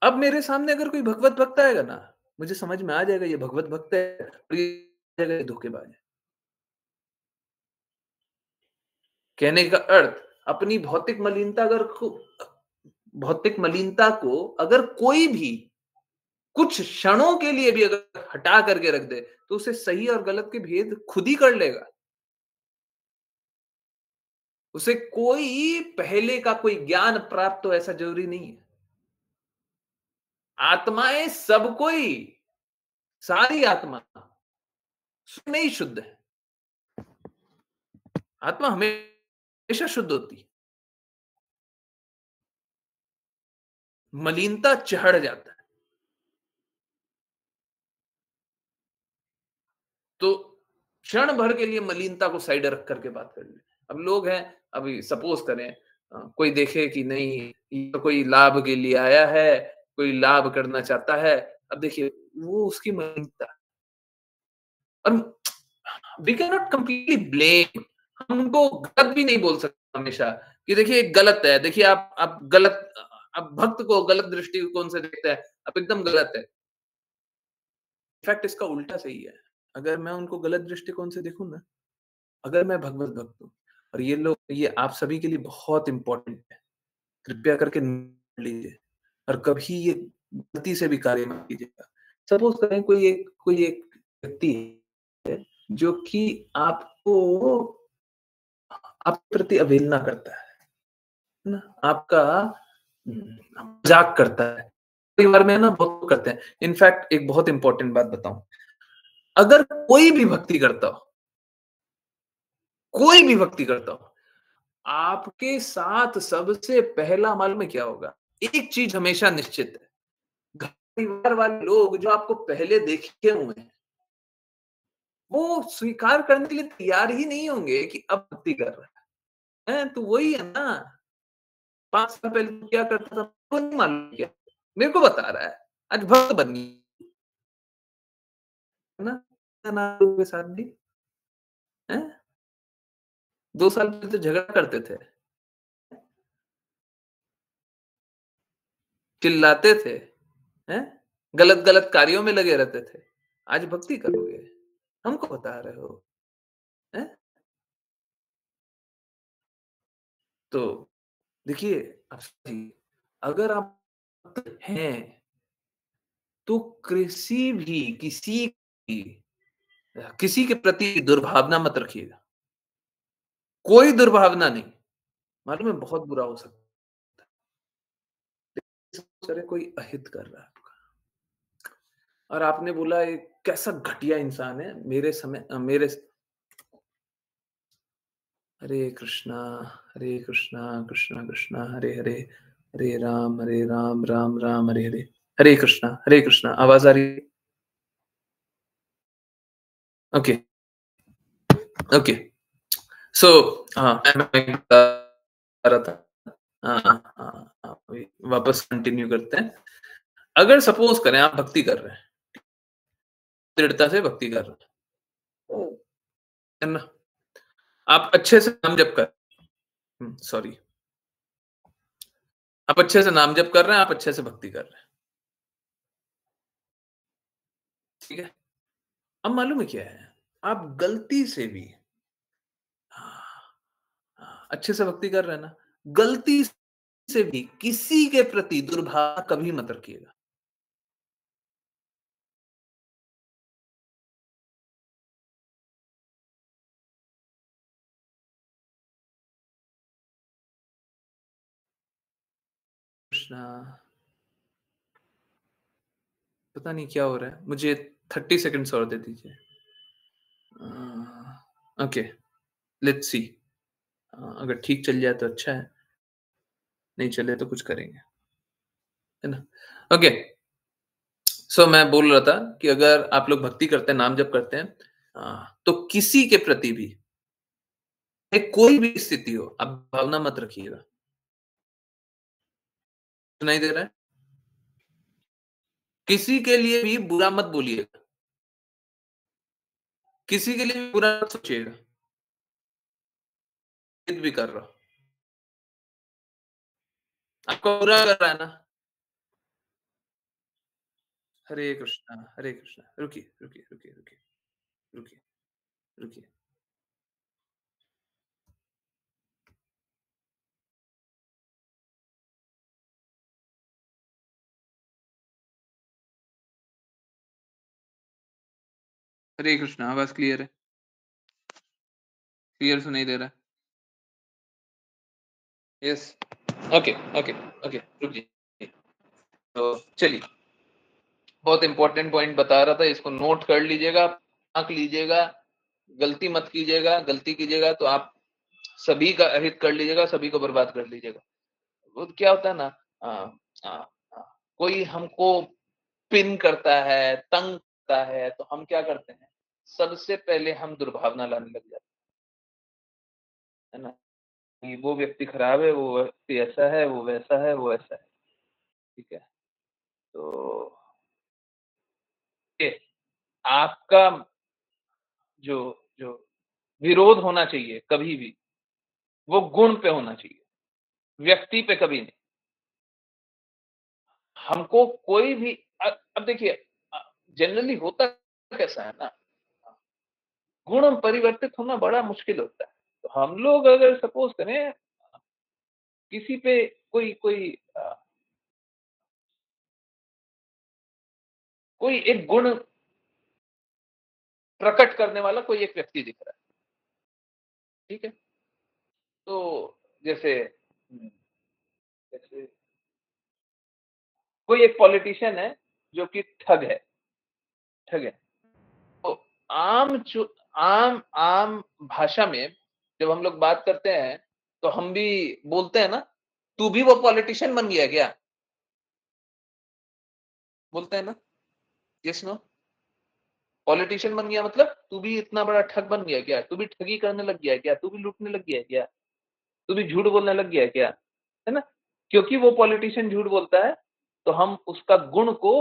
अब मेरे सामने अगर कोई भगवत भक्त आएगा ना, मुझे समझ में आ जाएगा ये भगवत भक्त है और ये धोखेबाज है। कहने का अर्थ अपनी भौतिक मलिनता को अगर कोई भी कुछ क्षणों के लिए भी अगर हटा करके रख दे, तो उसे सही और गलत के भेद खुद ही कर लेगा। उसे कोई पहले का कोई ज्ञान प्राप्त हो ऐसा जरूरी नहीं है। आत्माएं सबको ही, सारी आत्मा स्वयं ही शुद्ध है। आत्मा हमेशा शुद्ध होती है। मलिनता चढ़ जाता है। तो क्षण भर के लिए मलिनता को साइड रख करके बात कर ले। अब लोग हैं, अभी सपोज करें कोई देखे कि नहीं ये तो कोई लाभ के लिए आया है, कोई लाभ करना चाहता है। अब देखिए वो उसकी मलिनता, और we can not completely blame. हम उनको गलत भी नहीं बोल सकते हमेशा कि देखिए गलत है, देखिए आप गलत, आप भक्त को गलत दृष्टिकोण से देखते हैं, आप एकदम गलत है। इनफैक्ट इसका उल्टा सही है। अगर मैं उनको गलत दृष्टिकोण से देखूं ना, अगर मैं भगवत भक्त हूँ और ये आप सभी के लिए बहुत इंपॉर्टेंट है, कृपया करके नोट लीजिए और कभी ये गलती से भी कार्य मत कीजिएगा। सपोज करें कोई एक व्यक्ति है जो कि आपको आपके प्रति अवहेलना करता है ना? आपका मजाक करता है। परिवार में ना बहुत लोग करते हैं। इनफैक्ट एक बहुत इंपॉर्टेंट बात बताऊं, अगर कोई भी भक्ति करता हो, आपके साथ सबसे पहला मालूम है क्या होगा? एक चीज हमेशा निश्चित है, घर परिवार वाले लोग जो आपको पहले देखे हुए हैं, वो स्वीकार करने के लिए तैयार ही नहीं होंगे कि अब भक्ति कर रहा है। तो वही है ना, 5 साल पहले तू क्या करता था, को नहीं मालूम क्या? मेरे को बता रहा है, आज भक्त बन गई, है ना? के साथ भी, हैं? 2 साल पहले तो झगड़ा करते थे, चिल्लाते थे, हैं? गलत-गलत कार्यों में लगे रहते थे। आज भक्ति करोगे, हमको बता रहे हो, हैं? तो देखिए, आप समझिए, अगर आप हैं, तो किसी के प्रति दुर्भावना मत रखिएगा। कोई दुर्भावना नहीं, मालूम है बहुत बुरा हो सकता है। करे कोई अहित कर रहा है आपका और आपने बोला ये कैसा घटिया इंसान है, मेरे हरे कृष्णा कृष्णा कृष्णा हरे हरे, हरे राम राम राम हरे हरे, हरे कृष्णा। आवाज आ रही है? Okay, okay. सो मैं बता रहा था, वापस कंटिन्यू करते हैं। अगर सपोज करें आप भक्ति कर रहे हैं, दृढ़ता से भक्ति कर रहे हैं, है ना? आप अच्छे से नाम जप कर, सॉरी, आप अच्छे से नाम जप कर रहे हैं, आप अच्छे से भक्ति कर रहे हैं, ठीक है? अब मालूम है क्या है? आप गलती से भी अच्छे से भक्ति कर रहे हैं ना, गलती से भी किसी के प्रति दुर्भावना कभी मत रखिएगा। कृष्णा, पता नहीं क्या हो रहा है, मुझे 30 सेकंड्स और दे दीजिए। Okay, let's see. अगर ठीक चल जाए तो अच्छा है, नहीं चले तो कुछ करेंगे, है ना? ओके, सो मैं बोल रहा था कि अगर आप लोग भक्ति करते हैं, नाम जप करते हैं, तो किसी के प्रति भी कोई भी स्थिति हो, आप भावना मत रखिएगा। सुनाई दे रहा है? किसी के लिए भी बुरा मत बोलिएगा, किसी के लिए भी बुरा मत सोचिएगा, भी कर रहा हो, आपको बुरा कर रहा है ना? हरे कृष्णा, रुकिए, रुकिए, रुकिए, रुकिए, रुकिए, रुकिए। हरे कृष्ण, आवाज क्लियर है? क्लियर सुनाई दे रहा है? यस। ओके, ओके, ओके, रुकिए। तो चलिए, बहुत इंपॉर्टेंट पॉइंट बता रहा था, इसको नोट कर लीजिएगा, आंक लीजिएगा, गलती मत कीजिएगा। गलती कीजिएगा तो आप सभी का अहित कर लीजिएगा, सभी को बर्बाद कर लीजिएगा। वो क्या होता है ना, आ, आ, आ, कोई हमको पिन करता है, तंग करता है, तो हम क्या करते हैं, सबसे पहले हम दुर्भावना लाने लग जाते हैं, है ना, कि वो व्यक्ति खराब है, वो व्यक्ति ऐसा है, वो वैसा है, वो ऐसा है। ठीक है, तो ये आपका जो जो विरोध होना चाहिए कभी भी, वो गुण पे होना चाहिए, व्यक्ति पे कभी नहीं। हमको कोई भी अब देखिए, जनरली होता कैसा है ना, गुण परिवर्तित होना बड़ा मुश्किल होता है। तो हम लोग अगर सपोज करें किसी पे कोई कोई कोई एक गुण प्रकट करने वाला कोई एक व्यक्ति दिख रहा है, ठीक है, तो जैसे जैसे कोई एक पॉलिटिशियन है जो कि ठग है, ठग है। तो आम आम भाषा में जब हम लोग बात करते हैं, तो हम भी बोलते हैं ना, तू भी वो पॉलिटिशियन बन गया क्या, बोलते हैं ना, यस नो, पॉलिटिशियन बन गया मतलब तू भी इतना बड़ा ठग बन गया क्या, तू भी ठगी करने लग गया क्या, तू भी लूटने लग गया क्या, तू भी झूठ बोलने लग गया क्या, है ना। क्योंकि वो पॉलिटिशियन झूठ बोलता है, तो हम उसका गुण को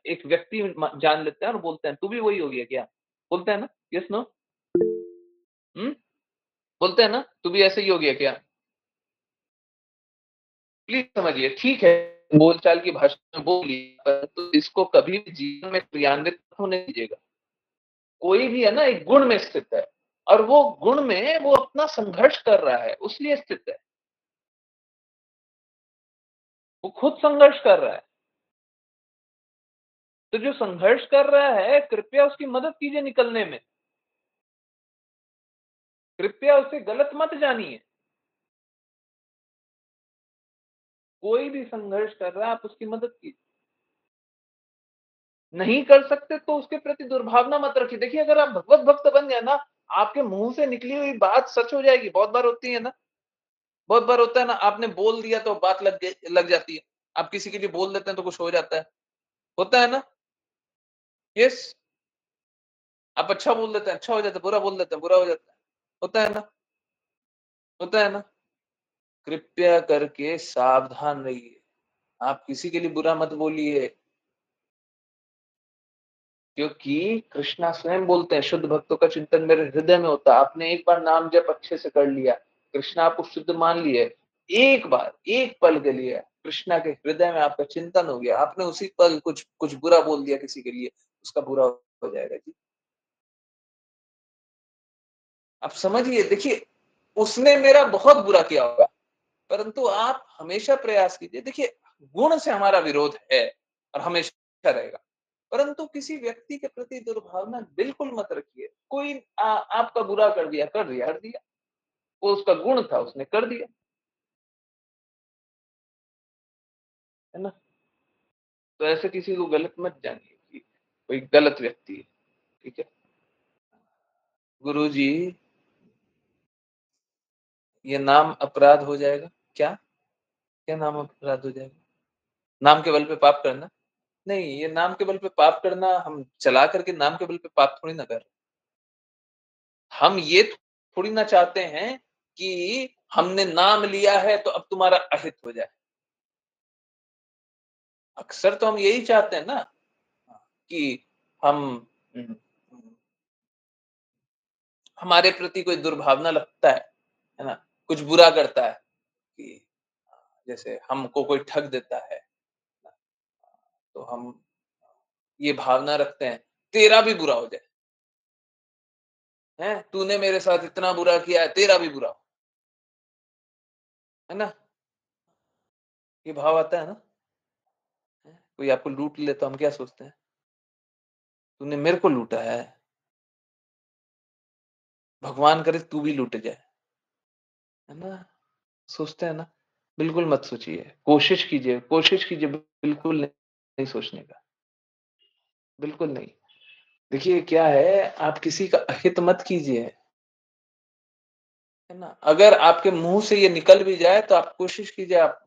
एक व्यक्ति जान लेते हैं और बोलते हैं तू भी वही हो गया क्या, बोलते हैं ना, यस नो, बोलते हैं ना, तू भी ऐसे ही हो गया क्या। प्लीज समझिए, ठीक है, बोलचाल की भाषा में बोलिए, परंतु इसको कभी भी जीवन में क्रियान्वित होने दीजिएगा। कोई भी है ना एक गुण में स्थित है, और वो गुण में वो अपना संघर्ष कर रहा है, उसलिए स्थित है, वो खुद संघर्ष कर रहा है। तो जो संघर्ष कर रहा है, कृपया उसकी मदद कीजिए निकलने में, कृपया उसे गलत मत जानिए। कोई भी संघर्ष कर रहा है, आप उसकी मदद कीजिए। नहीं कर सकते तो उसके प्रति दुर्भावना मत रखिए। देखिए, अगर आप भगवत भक्त बन गए ना, आपके मुंह से निकली हुई बात सच हो जाएगी। बहुत बार होती है ना, बहुत बार होता है ना, आपने बोल दिया तो बात लग जाती है। आप किसी के लिए बोल देते हैं तो कुछ हो जाता है, होता है ना, यस। आप अच्छा बोल देते हैं, अच्छा हो जाता है, बुरा बोल देते हैं, बुरा हो जाता है, होता है ना, होता है ना। कृपया करके सावधान रहिए, आप किसी के लिए बुरा मत बोलिए, क्योंकि कृष्णा स्वयं बोलते हैं शुद्ध भक्तों का चिंतन मेरे हृदय में होता है। आपने एक बार नाम जप अच्छे से कर लिया, कृष्णा आपको शुद्ध मान लिए, एक बार एक पल के लिए कृष्णा के हृदय में आपका चिंतन हो गया, आपने उसी पल कुछ कुछ बुरा बोल दिया किसी के लिए, उसका बुरा हो जाएगा जी। आप समझिए, देखिए, उसने मेरा बहुत बुरा किया होगा, परंतु आप हमेशा प्रयास कीजिए। देखिए, गुण से हमारा विरोध है और हमेशा रहेगा, परंतु किसी व्यक्ति के प्रति दुर्भावना बिल्कुल मत रखिए। कोई आपका बुरा कर दिया, कर दिया, कर दिया, वो उसका गुण था, उसने कर दिया, है ना। तो ऐसे किसी को गलत मत जानिए कि कोई गलत व्यक्ति है, ठीक है। गुरु जी, ये नाम अपराध हो जाएगा क्या, क्या नाम अपराध हो जाएगा, नाम के बल पे पाप करना, नहीं, ये नाम के बल पे पाप करना, हम चला करके नाम के बल पे पाप थोड़ी ना कर रहे। हम ये थोड़ी ना चाहते हैं कि हमने नाम लिया है तो अब तुम्हारा अहित हो जाए। अक्सर तो हम यही चाहते हैं ना, कि हम हमारे प्रति कोई दुर्भावना लगता है ना, कुछ बुरा करता है, कि जैसे हमको कोई ठग देता है, तो हम ये भावना रखते हैं तेरा भी बुरा हो जाए, हैं, तूने मेरे साथ इतना बुरा किया है, तेरा भी बुरा हो, है ना, ये भाव आता है ना। कोई आपको लूट ले तो हम क्या सोचते हैं, तूने मेरे को लूटा है, भगवान करे तू भी लुट जाए, है ना? सोचते हैं ना? बिल्कुल मत सोचिए, कोशिश कीजिए बिल्कुल नहीं सोचने का, बिल्कुल नहीं। देखिए क्या है, आप किसी का अहित मत कीजिए, है ना? अगर आपके मुँह से ये निकल भी जाए तो आप कोशिश कीजिए, आप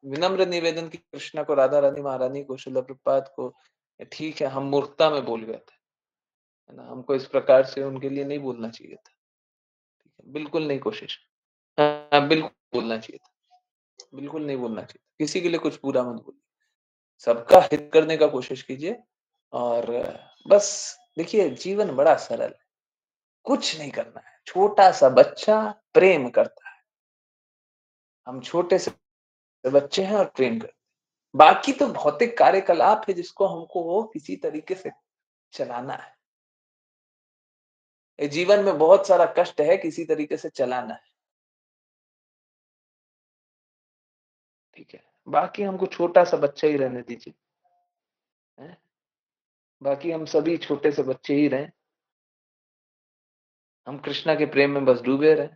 विनम्र निवेदन की कृष्णा को, राधा रानी, महारानी को, श्रील प्रभुपाद को, ठीक है हम मूर्खता में बोल गए थे, है ना? हमको इस प्रकार से उनके लिए नहीं बोलना चाहिए था, ठीक है? बिल्कुल नहीं कोशिश हाँ, बिल्कुल बोलना चाहिए था, बिल्कुल नहीं बोलना चाहिए था। किसी के लिए कुछ बुरा मत बोलिए, सबका हित करने का कोशिश कीजिए और बस देखिए जीवन बड़ा सरल है, कुछ नहीं करना है, छोटा-सा बच्चा प्रेम करता है, हम छोटे से बच्चे हैं और प्रेम करते हैं। बाकी तो भौतिक कार्यकलाप है जिसको हमको किसी तरीके से चलाना है। ये जीवन में बहुत सारा कष्ट है, किसी तरीके से चलाना है, ठीक है? बाकी हमको छोटा-सा बच्चा ही रहने दीजिए, हैं? बाकी हम सभी छोटे से बच्चे ही रहें, हम कृष्णा के प्रेम में बस डूबे रहें,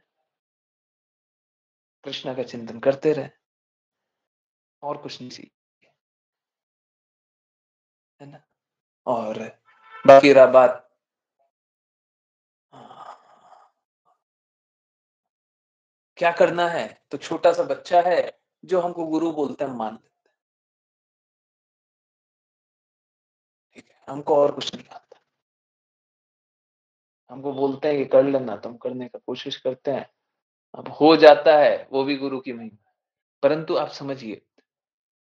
कृष्णा का चिंतन करते रहें और कुछ नहीं चाहिए, है ना? और बाकी रहा बात क्या करना है? तो छोटा-सा बच्चा है, जो हमको गुरु बोलते हैं हम मान लेते हैं, ठीक है? हमको और कुछ नहीं आता। हमको बोलते हैं कि कर लेना तो हम करने का कोशिश करते हैं। अब हो जाता है, वो भी गुरु की महिमा। परंतु आप समझिए,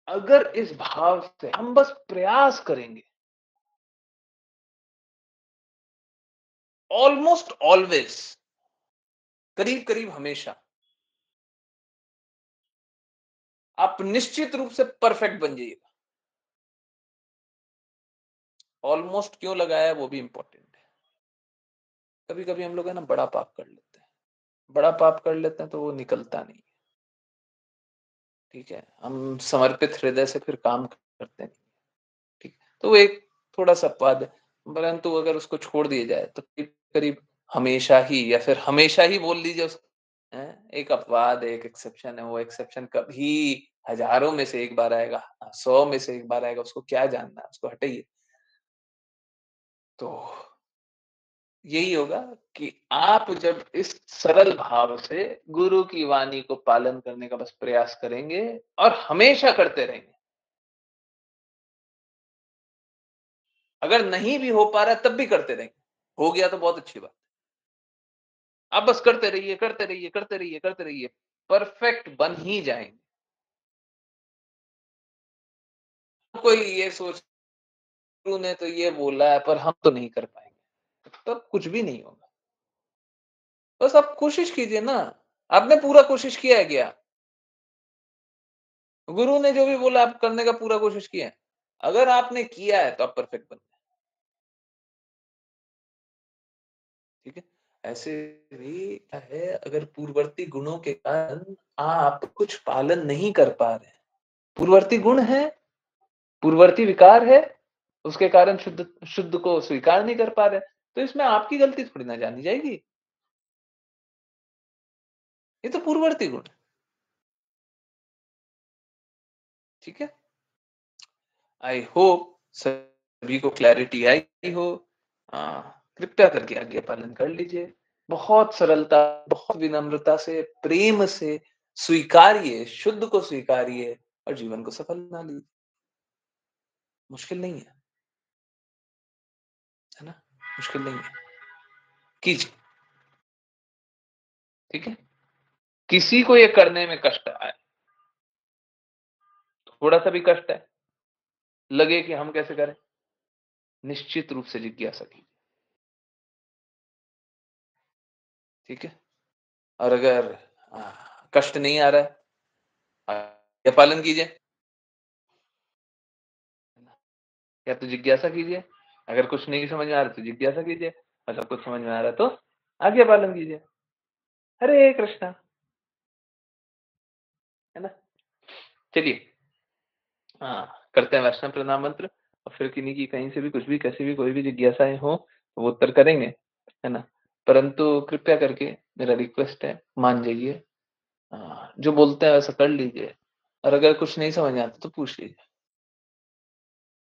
अगर इस भाव से हम बस प्रयास करेंगे, ऑलमोस्ट ऑलवेज, करीब-करीब हमेशा, आप निश्चित रूप से परफेक्ट बन जाइएगा। ऑलमोस्ट क्यों लगाया है वो भी इम्पोर्टेंट है। कभी-कभी हम लोग है ना बड़ा पाप कर लेते हैं। बड़ा पाप कर लेते हैं तो वो निकलता नहीं, ठीक है? हम समर्पित हृदय से फिर काम करते नहीं, ठीक है? तो वो एक थोड़ा-सा अपवाद है, परंतु अगर उसको छोड़ दिया जाए तो करीब-करीब हमेशा ही या फिर हमेशा ही बोल लीजिए उस हैं? एक अपवाद है, एक एक्सेप्शन है, वो एक्सेप्शन कभी हज़ारों में से 1 बार आएगा, 100 में से 1 बार आएगा, उसको क्या जानना है, उसको हटाइए। तो यही होगा कि आप जब इस सरल भाव से गुरु की वाणी को पालन करने का बस प्रयास करेंगे और हमेशा करते रहेंगे। अगर नहीं भी हो पा रहा है तब भी करते रहेंगे। हो गया तो बहुत अच्छी बात। आप बस करते रहिए, करते रहिए, करते रहिए, करते रहिए। परफेक्ट बन ही जाएँगे। कोई ये सोच गुरु ने तो ये बोला है पर हम तो नहीं कर पाएँगे। तब कुछ भी नहीं होगा। बस आप कोशिश कीजिए ना। आपने पूरा कोशिश किया है क्या? गुरु ने जो भी बोला आप करने का पूरा कोशिश किया है। अगर आपने किया है तो आप परफेक्ट बन गए, ठीक है? ऐसे भी क्या है अगर पूर्ववर्ती गुणों के कारण आप कुछ पालन नहीं कर पा रहे हैं, पूर्ववर्ती गुण है, पूर्ववर्ती विकार है, उसके कारण शुद्ध शुद्ध को स्वीकार नहीं कर पा रहे, तो इसमें आपकी गलती थोड़ी ना जानी जाएगी। ये तो पूर्ववर्ती गुण है, ठीक है? आई होप सभी को क्लैरिटी आई हो। अ, कृपया करके आज्ञा पालन कर लीजिए। बहुत सरलता, बहुत विनम्रता से, प्रेम से स्वीकारिए, शुद्ध को स्वीकारिए और जीवन को सफल बना लीजिए। मुश्किल नहीं है ना? मुश्किल नहीं है। कीजिए, ठीक है? किसी को ये करने में कष्ट आए, थोड़ा-सा भी कष्ट है, लगे कि हम कैसे करें? निश्चित रूप से जिज्ञासा कीजिए, ठीक है? और अगर कष्ट नहीं आ रहा है, आज्ञा पालन कीजिए। या तो जिज्ञासा कीजिए, अगर कुछ नहीं समझ में आ रहा तो जिज्ञासा कीजिए, और सब कुछ समझ में आ रहा तो आज्ञा पालन कीजिए। हरे कृष्णा, है ना? चलिए करते हैं वैष्णव प्रणाम मंत्र और फिर किन्हीं की कहीं से भी कुछ भी कैसी भी कोई भी जिज्ञासाएँ हो, तो वो उत्तर करेंगे, है ना? परंतु कृपया करके मेरा रिक्वेस्ट है, मान जाइए। जो बोलते हैं वैसा कर लीजिए, और अगर कुछ नहीं समझ में आता तो पूछ लीजिए।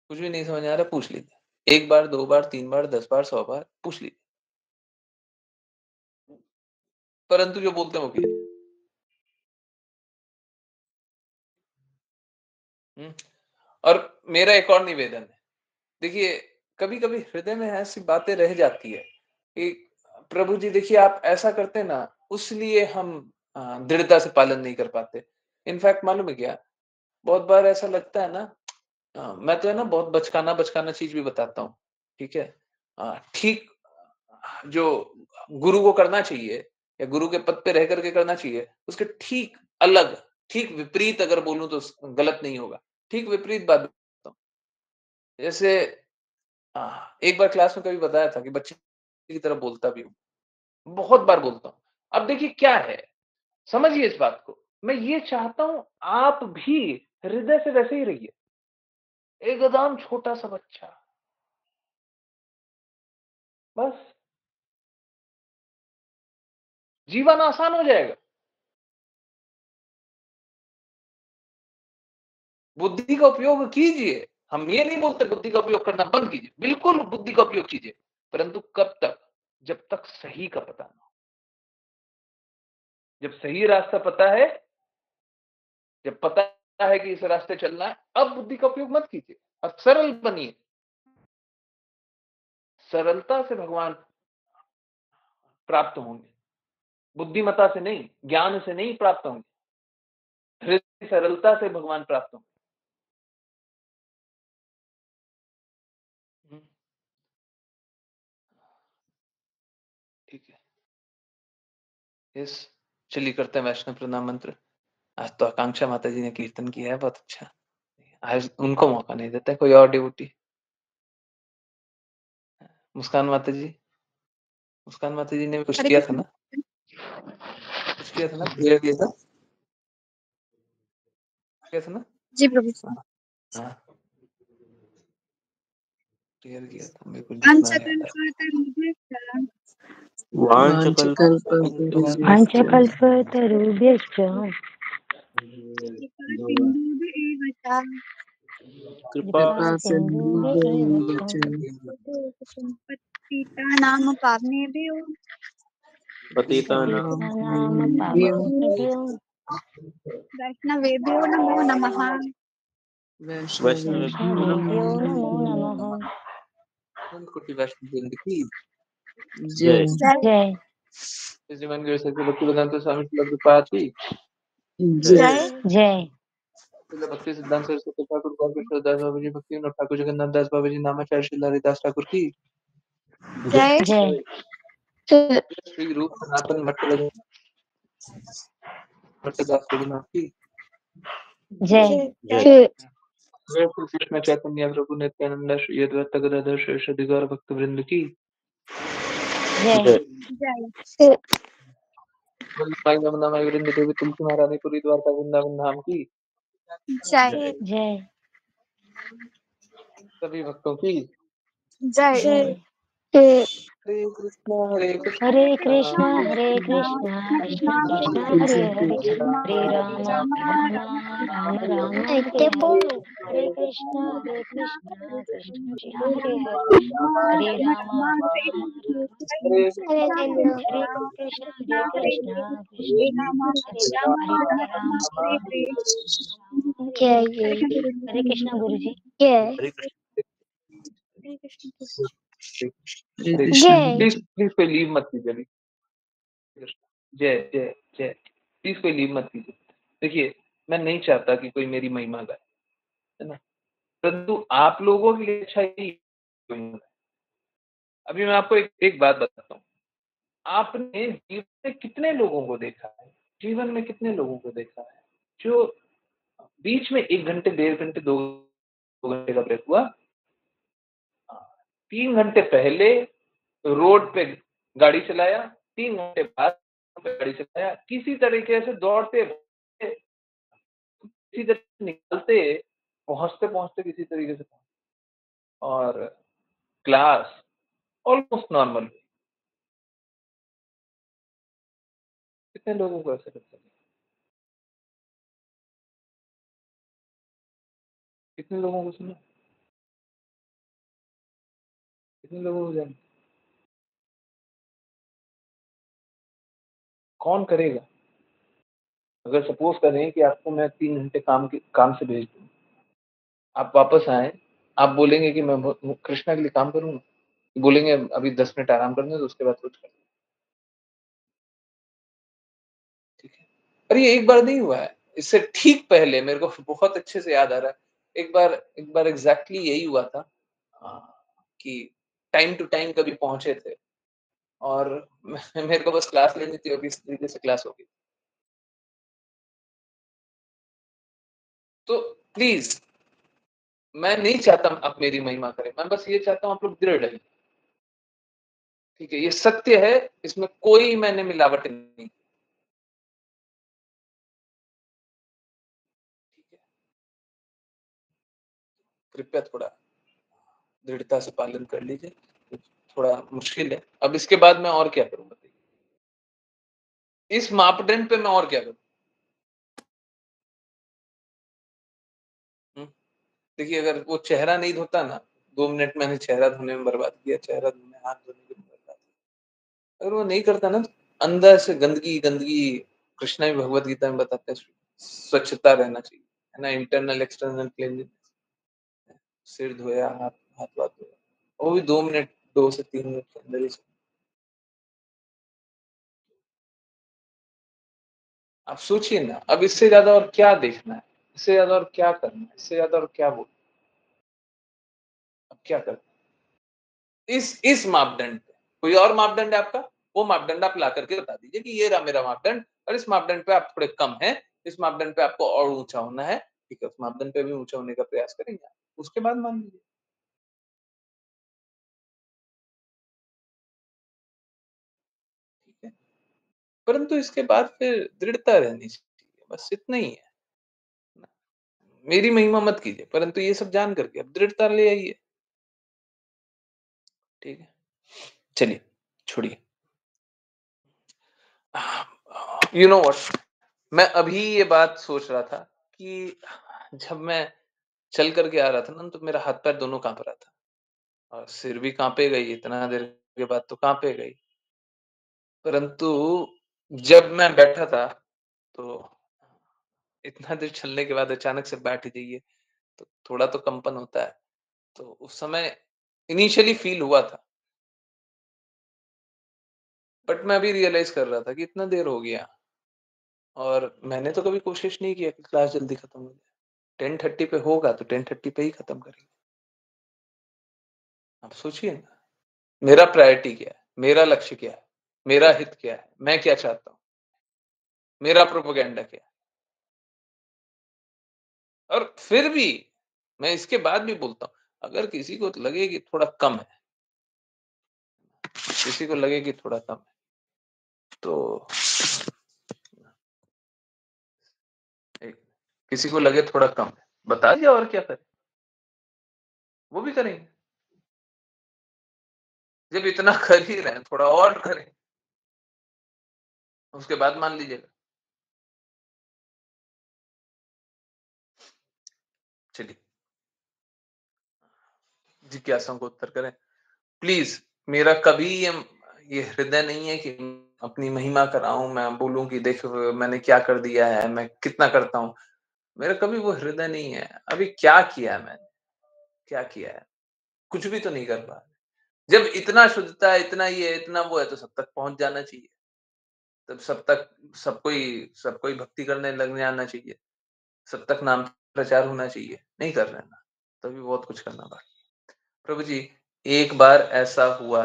कुछ भी नहीं समझ आ रहा, पूछ लीजिए। 1 बार, 2 बार, 3 बार, 10 बार, 100 बार पूछ लीजिए। परंतु जो बोलते हैं वो कीजिए। और मेरा एक और निवेदन है, देखिए कभी-कभी हृदय में ऐसी बातें रह जाती है कि प्रभु जी देखिए आप ऐसा करते हैं ना, उसलिए हम दृढ़ता से पालन नहीं कर पाते। इनफैक्ट मालूम है क्या? बहुत बार ऐसा लगता है ना, मैं तो है ना बहुत बचकाना-बचकाना चीज़ भी बताता हूँ, ठीक है? ठीक जो गुरु को करना चाहिए या गुरु के पद पे रह कर के करना चाहिए, उसके ठीक अलग, ठीक विपरीत अगर बोलूँ तो गलत नहीं होगा। ठीक विपरीत बात बताता हूँ। जैसे एक बार क्लास में कभी बताया था कि बच्चे की तरह बोलता भी हूँ। बहुत बार बोलता हूँ। अब देखिए क्या है, समझिए इस बात को। मैं ये चाहता हूँ आप भी हृदय से वैसे ही रहिए। एकदम छोटा-सा बच्चा। बस जीवन आसान हो जाएगा। बुद्धि का उपयोग कीजिए। हम ये नहीं बोलते बुद्धि का उपयोग करना बंद कीजिए। बिल्कुल बुद्धि का उपयोग कीजिए। परंतु कब तक? जब तक सही का पता ना हो। जब सही रास्ता पता है, जब पता है कि इस रास्ते चलना है, अब बुद्धि का उपयोग मत कीजिए। अब सरल बनिए। सरलता से भगवान प्राप्त होंगे। बुद्धिमत्ता से नहीं, ज्ञान से नहीं प्राप्त होंगे। हृदय सरलता से भगवान प्राप्त होंगे। ठीक है। यस, चलिए करते हैं वैष्णव प्रणाम मंत्र। आज तो आकांक्षा माता जी ने कीर्तन किया है, बहुत अच्छा। आज उनको मौका नहीं देता है, कोई और डिवोटी। मुस्कान माता जी, मुस्कान माता जी ने कुछ हरे किया था कृष्ण। ना? कुछ किया था ना? प्रेयर किया था? किया था ना? जी प्रभु। हाँ, प्रेयर किया था, मेरे को लिखना याद है। वाञ्छकल्पतरुभ्यश्च वाञ्छकल्पतरुभ्यश्च कृपासिन्धुभ्य एव च कृपासिन्धुभ्य एव च पतितानां पावनेभ्यो पतितानां पावनेभ्यो वैष्णवेभ्यो नमो नमः। वैष्णवेभ्यो नमो नमः। कोटि वैष्णव वृंद की जय जय इस जीवन के विषय भक्ति वेदांत स्वामी श्रील प्रभुपाद की जय जय श्रील भक्ति सिद्धांत सरस्वती ठाकुर गोपाल दास बाबा जी, भक्ति विनोद ठाकुर, जगन्नाथ दास बाबा जी, नामाचार्य श्री हरिदास ठाकुर की जय जय श्री रूप सनातन मठ दास रघुनाथ की जय जय श्री कृष्ण चैतन्य प्रभु नित्यानंद श्री अद्वैत गदाधर श्री गौर भक्त वृंद की जय जय वल्लभाई यमुना माई वृंद देवी तुलसी महारानी पुरी द्वारका वृंदावन धाम की जय जय सभी भक्तों की जय हरे कृष्ण हरे कृष्ण कृष्ण कृष्ण हरे हरे हरे राम राम राम हरे हरे हरे कृष्ण कृष्ण कृष्ण हरे हरे हरे राम हरे हरे कृष्ण कृष्ण कृष्ण हरे हरे राम जय हरे कृष्ण गुरु जी जय प्लीज प्लीज कोई लीव मत कीजिए अभी। जय जय जय, प्लीज कोई लीव मत कीजिए। देखिए मैं नहीं चाहता कि कोई मेरी महिमा गाए, है ना, परंतु आप लोगों की इच्छा ही महिमा गाए। अभी मैं आपको एक बात बताता हूँ। आपने जीवन में कितने लोगों को देखा है, जीवन में कितने लोगों को देखा है जो बीच में 1 घंटे, 1.5 घंटे, 2 घंटे का ब्रेक हुआ, 3 घंटे पहले रोड पे गाड़ी चलाया, 3 घंटे बाद गाड़ी चलाया, किसी तरीके से दौड़ते किसी तरह से निकलते, पहुंचते किसी तरीके से और क्लास ऑलमोस्ट नॉर्मल। कितने लोगों को ऐसे लगता है? कितने लोगों को सुना? कितने लोगों को जाना? कौन करेगा? अगर सपोज करें कि आपको मैं 3 घंटे काम से भेज दूं, आप वापस आए, आप बोलेंगे कि मैं कृष्णा के लिए काम करूंगा, बोलेंगे अभी 10 मिनट आराम करने दो, उसके बाद कुछ कर। ठीक है, और ये एक बार नहीं हुआ है, इससे ठीक पहले मेरे को बहुत अच्छे से याद आ रहा है, एक बार एग्जैक्टली यही हुआ था कि टाइम टू टाइम कभी पहुंचे थे और मेरे को बस क्लास लेनी थी, अभी इस तरीके से क्लास होगी। तो प्लीज, मैं नहीं चाहता आप मेरी महिमा करें, मैं बस ये चाहता हूं आप लोग दृढ़ रहें। ठीक है, ये सत्य है, इसमें कोई मैंने मिलावट नहीं। ठीक है, कृपया थोड़ा दृढ़ता से पालन कर लीजिए, थोड़ा मुश्किल है। अब इसके बाद मैं और क्या करूं बताइए, इस मापदंड पे मैं और क्या करूं? देखिए, अगर वो चेहरा नहीं धोता ना, 2 मिनट मैंने चेहरा धोने में बर्बाद किया, चेहरा धोने, हाथ धोने में बर्बाद किया। अगर वो नहीं करता ना, तो अंदर से गंदगी गंदगी, कृष्णा भी भगवत गीता में बताते हैं, स्वच्छता रहना चाहिए, है ना, इंटरनल एक्सटर्नल क्लीनलीनेस। सिर धोया, हाथ हाथ वाथ धोया, वो भी 2 मिनट, 2 से 3 मिनट के अंदर ही। आप सोचिए ना, अब इससे ज्यादा और क्या देखना है, इससे ज्यादा और क्या करना है, इससे ज्यादा और क्या बोलना, अब क्या करना है? इस मापदंड पे कोई और मापदंड है आपका, वो मापदंड आप ला करके बता दीजिए कि ये रहा मेरा मापदंड, और इस मापदंड पे आप थोड़े कम हैं, इस मापदंड पे आपको और ऊंचा होना है। ठीक है, उस मापदंड पे भी ऊंचा होने का प्रयास करेंगे आप, उसके बाद मान लीजिए। ठीक है, परंतु इसके बाद फिर दृढ़ता रहनी चाहिए, बस इतना ही है। मेरी महिमा मत कीजिए, परंतु ये सब जान करके अब दृढ़ता ले आइए। ठीक है, चलिए, छोड़िए। यू नो व्हाट, मैं अभी ये बात सोच रहा था कि जब मैं चल करके आ रहा था ना, तो मेरा हाथ पैर दोनों कांप रहा था और सिर भी कांपेगा ही, इतना देर के बाद तो कांपेगा ही। परंतु जब मैं बैठा था, तो इतना देर चलने के बाद अचानक से बैठ जाइए, तो थोड़ा तो कंपन होता है। तो उस समय इनिशियली फील हुआ था, बट मैं अभी रियलाइज कर रहा था कि इतना देर हो गया और मैंने तो कभी कोशिश नहीं किया कि क्लास जल्दी खत्म हो जाए। 10:30 पे होगा तो 10:30 पे ही खत्म करेंगे। आप सोचिए ना, मेरा प्रायोरिटी क्या है, मेरा लक्ष्य क्या है, मेरा हित क्या है, मैं क्या चाहता हूँ, मेरा प्रोपेगेंडा क्या है। और फिर भी मैं इसके बाद भी बोलता हूँ, अगर किसी को लगे कि थोड़ा कम है, किसी को लगे कि थोड़ा कम है, तो किसी को लगे थोड़ा कम है, बता दिया, और क्या करें, वो भी करेंगे। जब इतना कर ही रहे हैं, थोड़ा और करें, उसके बाद मान लीजिएगा। चलिए, जिज्ञासाओं को उत्तर करें प्लीज। मेरा कभी ये हृदय नहीं है कि अपनी महिमा कराऊं, मैं बोलूं कि देखो मैंने क्या कर दिया है, मैं कितना करता हूं। मेरा कभी वो हृदय नहीं है। अभी क्या किया है मैंने, क्या किया है, कुछ भी तो नहीं कर पा। जब इतना शुद्धता है, इतना ये है, इतना वो है, तो सब तक पहुंच जाना चाहिए। तब सब तक सब कोई भक्ति करने लगने आना चाहिए, सब तक नाम प्रचार होना चाहिए। नहीं कर रहे ना, तभी बहुत कुछ करना बाकी। प्रभु जी, एक बार ऐसा हुआ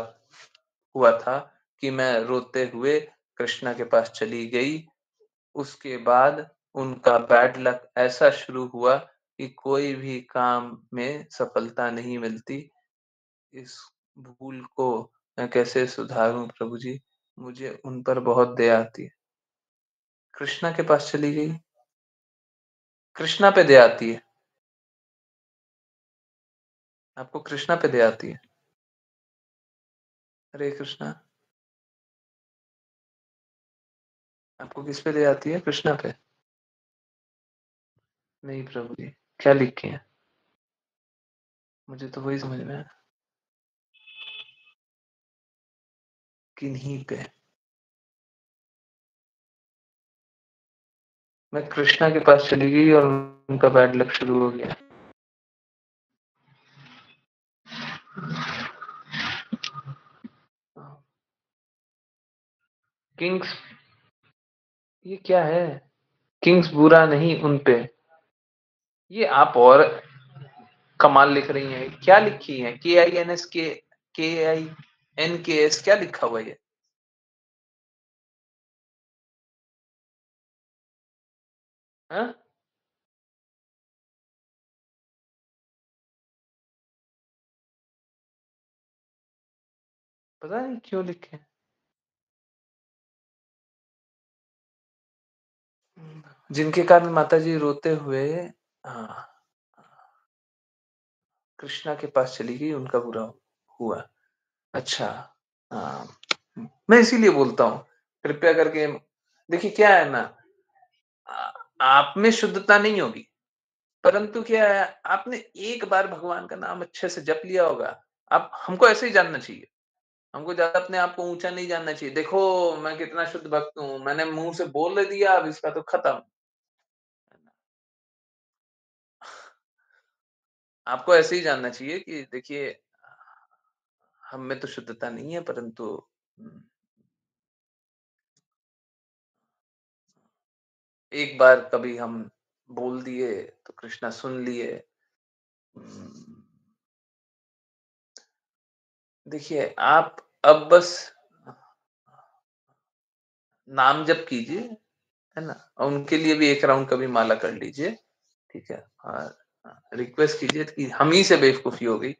हुआ था कि मैं रोते हुए कृष्णा के पास चली गई। उसके बाद उनका बैड लक ऐसा शुरू हुआ कि कोई भी काम में सफलता नहीं मिलती। इस भूल को मैं कैसे सुधारूं प्रभु जी? मुझे उन पर बहुत दया आती है। कृष्णा के पास चली गई, कृष्णा पे दया आती है। आपको कृष्णा पे दया आती है? हरे कृष्णा। आपको किस पे दया आती है? कृष्णा पे? नहीं प्रभु जी, क्या लिखे हैं? मुझे तो वही समझ में आया। किन्हीं पे। मैं कृष्णा के पास चली गई और उनका बैड लक शुरू हो गया। किंग्स, ये क्या है? किंग्स बुरा नहीं उन पे। ये आप और कमाल लिख रही हैं। क्या लिखी है? KINS KINKS क्या लिखा हुआ है ये? हाँ? पता नहीं क्यों लिखे। जिनके कारण माता जी रोते हुए हाँ, कृष्णा के पास चली गई, उनका बुरा हुआ। अच्छा, हाँ, मैं इसीलिए बोलता हूँ कृपया करके। देखिए क्या है ना, आप में शुद्धता नहीं होगी, परंतु क्या है, आपने एक बार भगवान का नाम अच्छे से जप लिया होगा। आप हमको ऐसे ही जानना चाहिए। हमको ज्यादा अपने आप को ऊंचा नहीं जानना चाहिए। देखो मैं कितना शुद्ध भक्त हूँ, मैंने मुंह से बोल दिया, अब इसका तो खत्म। आपको ऐसे ही जानना चाहिए कि देखिए हम में तो शुद्धता नहीं है, परंतु एक बार कभी हम बोल दिए तो कृष्णा सुन लिए। देखिए आप अब बस नाम जप कीजिए, है ना? और उनके लिए भी एक राउंड कभी माला कर लीजिए, ठीक है? और रिक्वेस्ट कीजिए कि हम ही से बेवकूफी हो गई,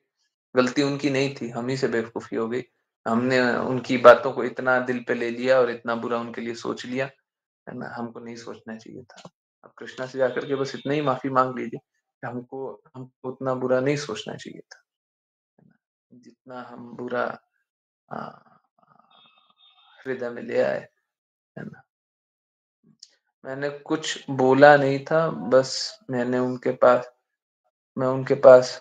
गलती उनकी नहीं थी, हम ही से बेवकूफी हो गई। हमने उनकी बातों को इतना दिल पे ले लिया और इतना बुरा उनके लिए सोच लिया, है ना? हमको नहीं सोचना चाहिए था। अब कृष्णा से जाकर के बस इतना ही माफी मांग लीजिए कि हमको हमको उतना बुरा नहीं सोचना चाहिए था, है ना? जितना हम बुरा अ, हृदय में ले आए, है ना? मैंने कुछ बोला नहीं था, बस मैं उनके पास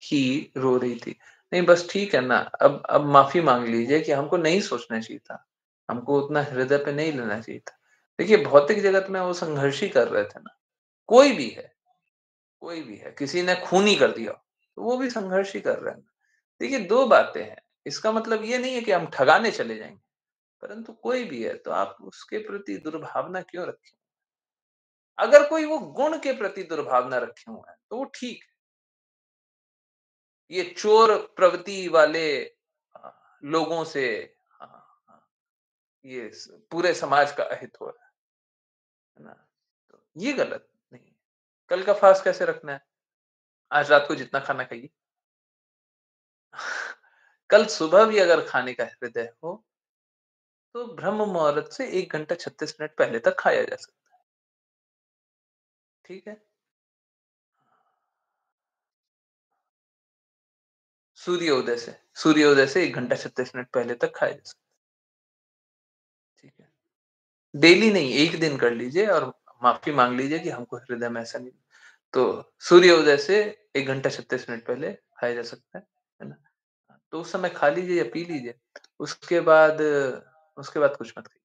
ही रो रही थी। नहीं बस ठीक है ना, अब माफ़ी माँग लीजिए कि हमको नहीं सोचना चाहिए था। हमको उतना हृदय पे नहीं लेना चाहिए था। देखिए भौतिक जगत में वो संघर्ष ही कर रहे थे ना, कोई भी है, कोई भी है। किसी ने खून ही कर दिया, तो वो भी संघर्ष ही कर रहे हैं। देखिए 2 बातें हैं, इसका मतलब ये नहीं है कि हम ठगाने चले जाएँगे, परंतु कोई भी है तो आप उसके प्रति दुर्भावना क्यों रखें? अगर कोई वो गुण के प्रति दुर्भावना रखे हुए हैं, तो वो ठीक है। ये चोर प्रवृत्ति वाले अ, लोगों से अ, ये पूरे समाज का अहित हो रहा है ना? तो ये गलत नहीं है। कल का फास्ट कैसे रखना है? आज रात को जितना खाना खाइए। कल सुबह भी अगर खाने का हृदय हो, तो ब्रह्म मुहूर्त से 1 घंटा 36 मिनट पहले तक खाया जा सकता है। ठीक है? सूर्योदय से 1 घंटा 36 मिनट पहले तक खाया जा सकता है। ठीक है? डेली नहीं, 1 दिन कर लीजिए और माफ़ी माँग लीजिए कि हमको हृदय में ऐसा नहीं। तो सूर्योदय से 1 घंटा 36 मिनट पहले खाया जा सकता है ना? तो उस समय खा लीजिए या पी लीजिए। उसके बाद कुछ मत खाइए।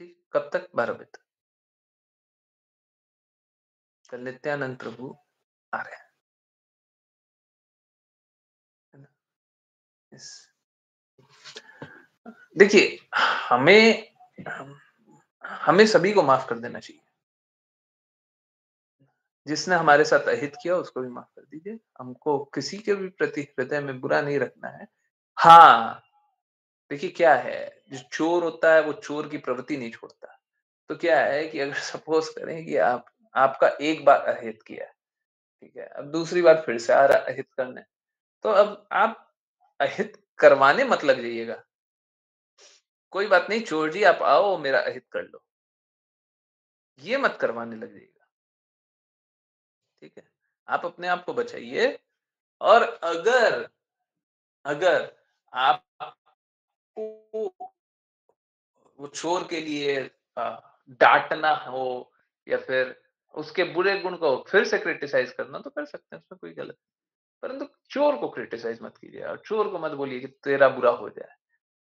ठीक? कब तक? 12 बजे तक। कल नित्यानंद प्रभु आ रहे हैं, है ना? यस। देखिए हमें हमें सभी को माफ़ कर देना चाहिए। जिसने हमारे साथ अहित किया उसको भी माफ़ कर दीजिए। हमको किसी के भी प्रति हृदय में बुरा नहीं रखना है। हाँ, देखिए क्या है, जो चोर होता है वो चोर की प्रवृत्ति नहीं छोड़ता। तो क्या है कि अगर सपोज़ करें कि आपका एक बार अहित किया है, ठीक है? अब दूसरी बार फिर से आ रहा है अहित करने, तो अब आप अहित करवाने मत लग जाइएगा। कोई बात नहीं चोर जी आप आओ मेरा अहित कर लो। ये मत करवाने लग जाइएगा, ठीक है? आप अपने आप को बचाइए और अगर अगर आपको वो चोर के लिए डांटना हो या फिर उसके बुरे गुण को फिर से क्रिटिसाइज करना तो कर सकते हैं, उसमें कोई गलत, परंतु चोर को क्रिटिसाइज मत कीजिए और चोर को मत बोलिए कि तेरा बुरा हो जाए,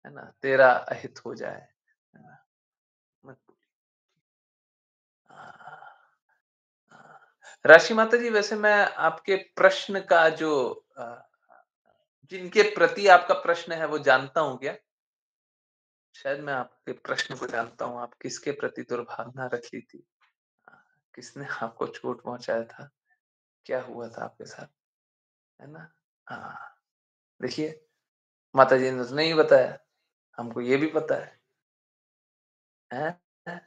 है ना, तेरा अहित हो जाए, है ना, मत बोलिए। राशि माता जी, वैसे मैं आपके प्रश्न का जो जिनके प्रति आपका प्रश्न है वो जानता हूँ क्या? शायद मैं आपके प्रश्न को जानता हूँ, आप किसके प्रति दुर्भावना रखी थी? अ, किसने आपको चोट पहुँचाया था? क्या हुआ था आपके साथ? है ना? हाँ, देखिए माता जी ने तो नहीं बताया, हमको ये भी पता है। हैं? हैं?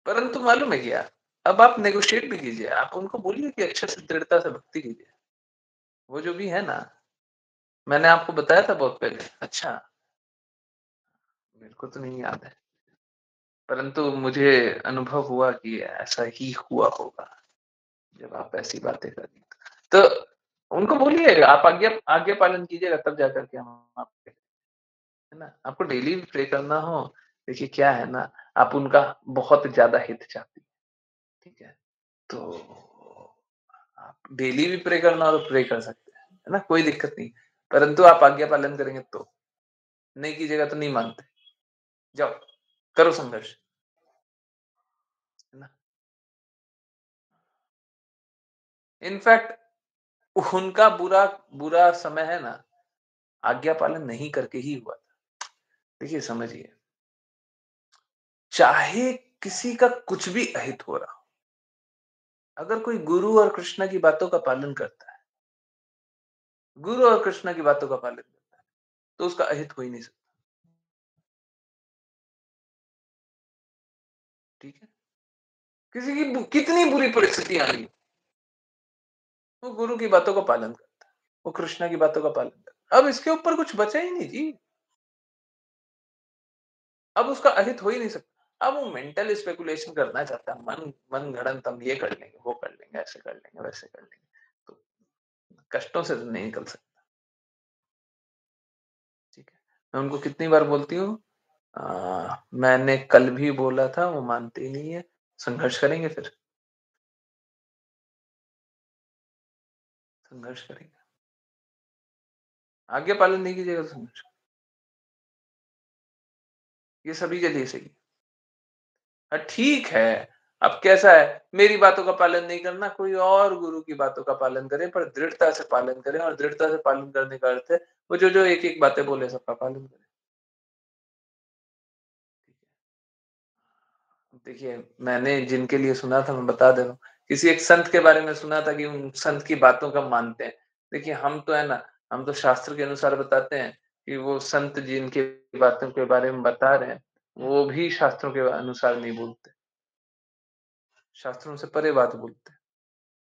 परंतु मालूम है क्या? अब आप नेगोशिएट भी कीजिए, आप उनको बोलिए कि अच्छे से दृढ़ता से भक्ति कीजिए। वो जो भी है ना, मैंने आपको बताया था बहुत पहले। अच्छा, मेरे को तो नहीं याद है, परंतु मुझे अनुभव हुआ कि ऐसा ही हुआ होगा, जब आप ऐसी बातें कर रही तो उनको बोलिए, आप आज्ञा आज्ञा पालन कीजिएगा तब जाकर के हम आपके, है ना? आपको डेली प्रे करना हो, देखिए क्या है ना, आप उनका बहुत ज़्यादा हित चाहती हैं, ठीक है? तो आप डेली भी प्रे करना हो तो प्रे कर सकते हैं, है ना? कोई दिक्कत नहीं। परंतु आप आज्ञा पालन करेंगे तो, नहीं कीजिएगा तो नहीं मानते। जाओ, करो संघर्ष, है ना? इनफैक्ट उनका बुरा बुरा समय है ना, आज्ञा पालन नहीं करके ही हुआ था। देखिए समझिए, चाहे किसी का कुछ भी अहित हो रहा हो, अगर कोई गुरु और कृष्ण की बातों का पालन करता है, गुरु और कृष्ण की बातों का पालन करता है, तो उसका अहित हो ही नहीं सकता, ठीक है? किसी की कितनी बुरी परिस्थिति आ रही, वो गुरु की बातों का पालन करता है, वो कृष्ण की बातों का पालन करता है। अब इसके ऊपर कुछ बचा ही नहीं जी, अब उसका अहित हो ही नहीं सकता। अब वो मेंटल स्पेकुलेशन करना चाहता है, मन मन गढ़ंत, हम ये कर लेंगे, वो कर लेंगे, ऐसे कर लेंगे, वैसे कर लेंगे, तो कष्टों से तो नहीं निकल सकता, ठीक है? मैं उनको कितनी बार बोलती हूँ, मैंने कल भी बोला था, वो मानते ही नहीं है, संघर्ष करेंगे फिर, संघर्ष करेंगे, आज्ञा पालन नहीं कीजिएगा तो संघर्ष, ये सभी के लिए सही है। ठीक है, अब कैसा है, मेरी बातों का पालन नहीं करना, कोई और गुरु की बातों का पालन करे, पर दृढ़ता से पालन करें, और दृढ़ता से पालन करने का अर्थ है, वो जो एक-एक बातें बोले सबका पालन करें। देखिए, मैंने जिनके लिए सुना था मैं बता दे रहा हूँ, किसी एक संत के बारे में सुना था कि उन संत की बातों का मानते हैं। देखिए हम तो है ना, हम तो शास्त्र के अनुसार बताते हैं कि वो संत जिनकी बातों के बारे में बता रहे हैं, वो भी शास्त्रों के अनुसार नहीं बोलते, शास्त्रों से परे बात बोलते हैं।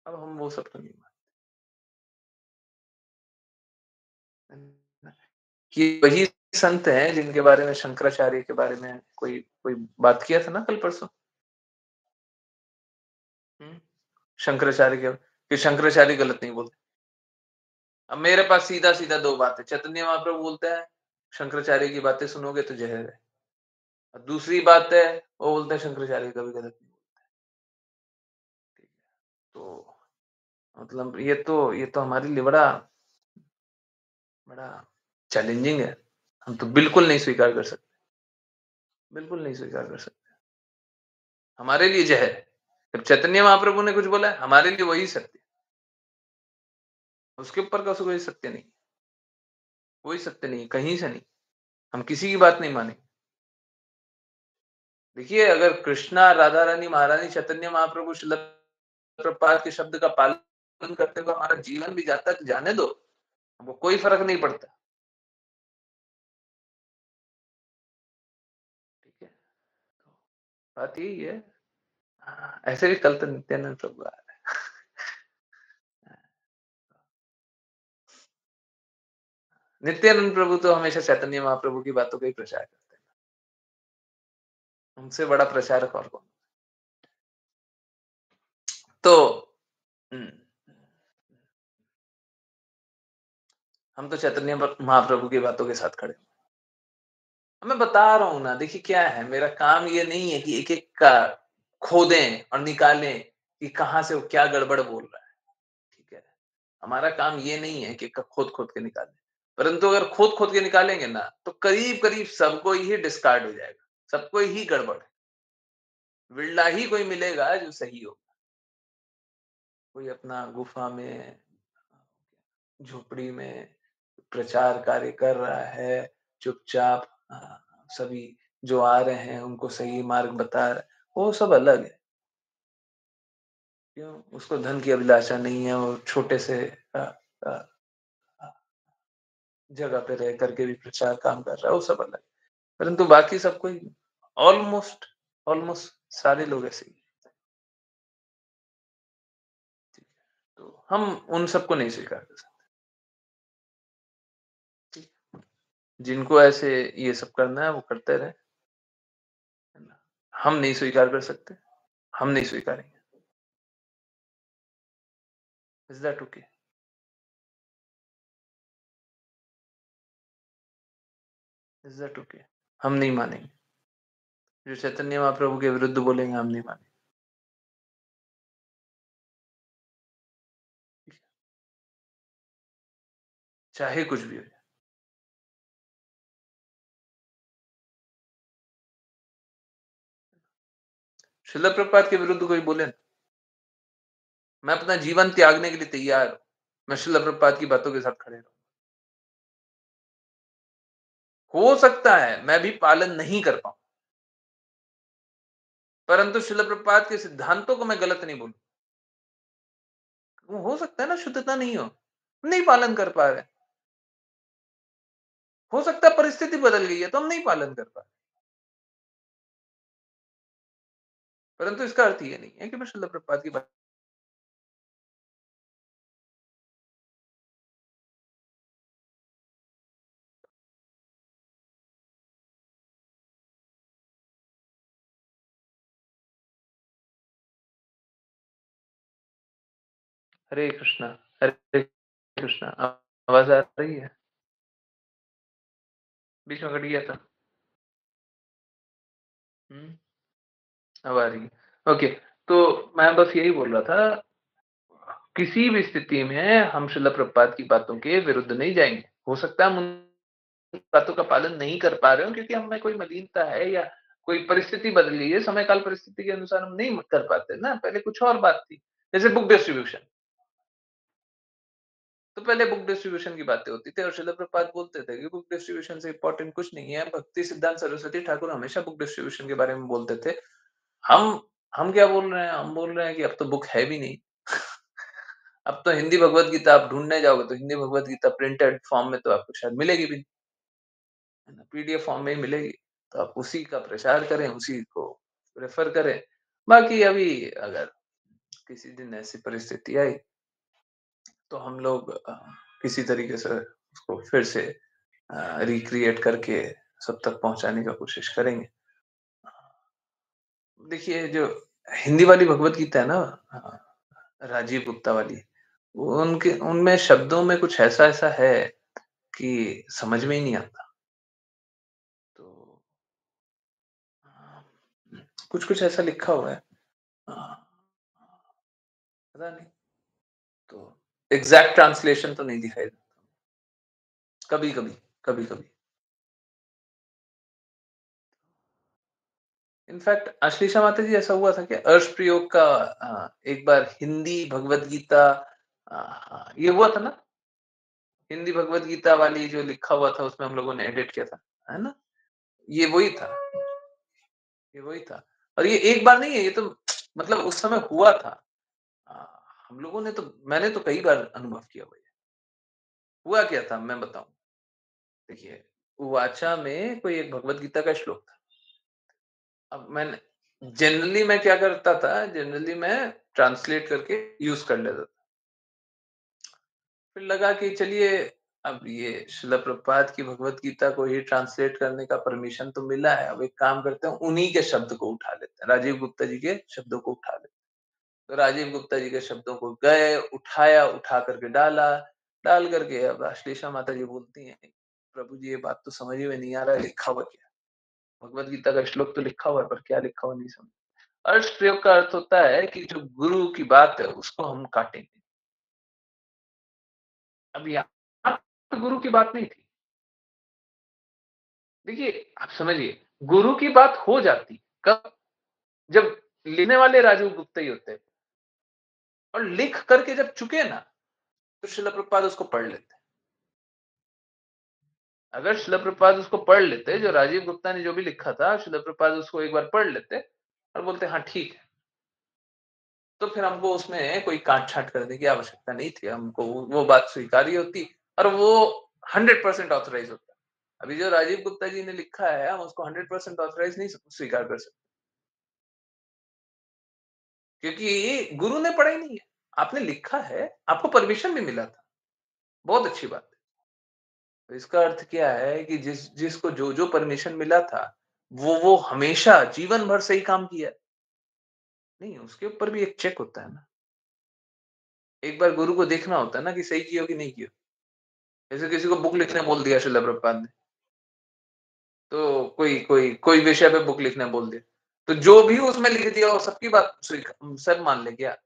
अब हम वो सब तो नहीं मानते, कि वही संत हैं जिनके बारे में शंकराचार्य के बारे में कोई कोई बात किया था ना कल परसों। हुँ, शंकराचार्य के, कि शंकराचार्य गलत नहीं बोलते। अब मेरे पास सीधा-सीधा 2 बात है, चैतन्य महाप्रभु बोलते हैं, शंकराचार्य की बातें सुनोगे तो ज़हर है। और दूसरी बात है, वो बोलते हैं शंकराचार्य कभी गलत नहीं बोलते, ठीक है। तो मतलब ये तो हमारे लिए बड़ा बड़ा चैलेंजिंग है। हम तो बिल्कुल नहीं स्वीकार कर सकते, बिल्कुल नहीं स्वीकार कर सकते। हमारे लिए ज़हर है। जब चैतन्य महाप्रभु ने कुछ बोला है, हमारे लिए वही सत्य है। उसके ऊपर का कोई सत्य नहीं, कोई सत्य नहीं, कहीं से नहीं। हम किसी की बात नहीं मानेंगे। देखिए, अगर कृष्णा, राधा रानी, महारानी, चैतन्य महाप्रभु, श्रील प्रभुपाद के शब्द का पालन करते हुए हमारा जीवन भी जाता है तो जाने दो, हमको कोई फ़र्क नहीं पड़ता, ठीक है? तो बात यही है। हाँ, ऐसे भी कल तो नित्यानंद प्रभु आ रहे हैं। नित्यानंद प्रभु तो हमेशा चैतन्य महाप्रभु की बातों का ही प्रचार करते हैं। उनसे बड़ा प्रचारक और कौन? तो हुँ। हम तो चैतन्य महाप्रभु की बातों के साथ खड़े हैं। मैं बता रहा हूँ ना, देखिए क्या है, मेरा काम ये नहीं है कि एक-एक का खोदें और निकालें कि कहाँ से वो क्या गड़बड़ बोल रहा है, ठीक है? हमारा काम ये नहीं है कि खोद-खोद के निकालें। परंतु अगर खोद-खोद के निकालेंगे ना, तो करीब-करीब सबको ही डिस्कार्ड हो जाएगा, सबको ही गड़बड़ है। विरला ही कोई मिलेगा जो सही हो। कोई अपना गुफा में, झोपड़ी में प्रचार कार्य कर रहा है, चुपचाप सभी जो आ रहे हैं उनको सही मार्ग बता रहा है, वो सब अलग है। क्यों? उसको धन की अभिलाषा नहीं है, वो छोटे से अ अ अ, जगह पे रह करके भी प्रचार काम कर रहा है, वो सब अलग है। परंतु बाकी सब कोई ऑलमोस्ट ऑलमोस्ट सारे लोग ऐसे ही हैं। ठीक है, तो हम उन सबको नहीं स्वीकार कर सकते। ठीक, जिनको ऐसे ये सब करना है वो करते रहें, है ना? हम नहीं स्वीकार कर सकते, हम नहीं स्वीकारेंगे। Is that okay? Is that okay? हम नहीं मानेंगे। जो चैतन्य महाप्रभु के विरुद्ध बोलेंगे हम नहीं मानेंगे। चाहे कुछ भी हो जाए। शिला प्रभुपाद के विरुद्ध कोई बोले ना, मैं अपना जीवन त्यागने के लिए तैयार हूँ। मैं शिला प्रभुपाद की बातों के साथ खड़े रहूँ। हो सकता है मैं भी पालन नहीं कर पाऊँ, परंतु शिला प्रभुपाद के सिद्धांतों को मैं गलत नहीं बोलूँ। वो हो सकता है ना शुद्धता नहीं हो, नहीं पालन कर पा रहे हैं। हो सकता है परिस्थिति बदल गई है तो हम नहीं पालन कर पा रहे। परंतु इसका अर्थ ये नहीं है कि मैं शिला प्रभुपाद की बात। हरे कृष्णा, हरे कृष्णा। आवाज़ आ रही है? बीच में कट गया था। हुँ, अब आ रही है। ओके, तो मैं बस यही बोल रहा था, किसी भी स्थिति में हम शिला प्रभुपाद की बातों के विरुद्ध नहीं जाएँगे। हो सकता है हम उन बातों का पालन नहीं कर पा रहे हो क्योंकि हम में कोई मलिनता है या कोई परिस्थिति बदल गई है, समय काल परिस्थिति के अनुसार हम नहीं कर पाते ना, पहले कुछ और बात थी। जैसे बुक डिस्ट्रीब्यूशन, तो पहले बुक डिस्ट्रीब्यूशन की बातें होती थी और शिला प्रभुपाद बोलते थे कि बुक डिस्ट्रीब्यूशन से इम्पोर्टेंट कुछ नहीं है। भक्ति सिद्धांत सरस्वती ठाकुर हमेशा बुक डिस्ट्रीब्यूशन के बारे में बोलते थे। हम हम क्या बोल रहे हैं? हम बोल रहे हैं कि अब तो बुक है भी नहीं। अब तो हिंदी भगवत गीता आप ढूँढने जाओगे तो हिंदी भगवत गीता प्रिंटेड फॉर्म में तो आपको शायद मिलेगी भी नहीं, है ना? पीडीएफ फॉर्म में ही मिलेगी। तो आप उसी का प्रचार करें, उसी को रेफ़र करें। बाकी अभी अगर किसी दिन ऐसी परिस्थिति आई, तो हम लोग किसी तरीके से उसको फिर से रिक्रिएट करके सब तक पहुँचाने का कोशिश करेंगे। देखिए जो हिंदी वाली भगवत गीता है ना, राजीव गुप्ता वाली, वो उनके उनमें शब्दों में कुछ ऐसा-ऐसा है कि समझ में ही नहीं आता। तो कुछ-कुछ ऐसा लिखा हुआ है, अ, पता नहीं, तो एग्ज़ैक्ट ट्रांसलेशन तो नहीं दिखाई देता। कभी-कभी, कभी-कभी। इनफैक्ट अश्लीषा माता जी ऐसा हुआ था कि अर्श प्रयोग का एक बार हिंदी भगवत गीता, ये हुआ था ना? हिंदी भगवत गीता वाली जो लिखा हुआ था उसमें हम लोगों ने एडिट किया था, है ना? ये वही था, ये वही था। और ये एक बार नहीं है, ये तो मतलब उस समय हुआ था। अ, हम लोगों ने तो मैंने तो कई बार अनुभव किया हुआ है। हुआ क्या था मैं बताऊँ, देखिए, वाचा में कोई एक भगवत गीता का श्लोक था। अब मैंने जनरली मैं क्या करता था, जनरली मैं ट्रांसलेट करके यूज़ कर लेता था। फिर लगा कि चलिए अब ये शिला प्रभुपाद की भगवत गीता को ही ट्रांसलेट करने का परमिशन तो मिला है, अब एक काम करते हैं उन्हीं के शब्द को उठा लेते हैं, राजीव गुप्ता जी के शब्दों को उठा लेते हैं। तो राजीव गुप्ता जी के शब्दों को गए, उठाया, उठा करके डाला, डाल करके अब आश्लेषा माता जी बोलती हैं, प्रभु जी ये बात तो समझ में नहीं आ रहा है, लिखा हुआ क्या है? भगवत गीता का श्लोक तो लिखा हुआ है, पर क्या लिखा हुआ नहीं समझ। अर्श प्रयोग का अर्थ होता है कि जो गुरु की बात है उसको हम काटेंगे। अब यहाँ तो गुरु की बात नहीं थी। देखिए आप समझिए, गुरु की बात हो जाती कब? जब लिखने वाले राजीव गुप्ता ही होते हैं, और लिख करके जब चुके ना, तो श्रील प्रभुपाद उसको पढ़ लेते। अगर श्रील प्रभुपाद उसको पढ़ लेते, जो राजीव गुप्ता ने जो भी लिखा था, श्रील प्रभुपाद उसको एक बार पढ़ लेते और बोलते हाँ ठीक है, तो फिर हमको उसमें कोई काट छाट करने की आवश्यकता नहीं थी, हमको वो बात स्वीकार्य होती और वो 100% ऑथराइज होता। अभी जो राजीव गुप्ता जी ने लिखा है, हम उसको 100% ऑथराइज नहीं स्वीकार कर सकते, क्योंकि गुरु ने पढ़ा ही नहीं है। आपने लिखा है, आपको परमिशन भी मिला था, बहुत अच्छी बात है। तो इसका अर्थ क्या है कि जिसको जो जो परमिशन मिला था, वो हमेशा जीवन भर सही काम किया नहीं, उसके ऊपर भी एक चेक होता है ना। एक बार गुरु को देखना होता है ना कि सही किया कि नहीं किया। जैसे किसी को बुक लिखने बोल दिया श्रील प्रभुपाद ने, तो कोई विषय पे बुक लिखने बोल दिया, तो जो भी उसमें लिख दिया वो सबकी बात सब मान ले क्या?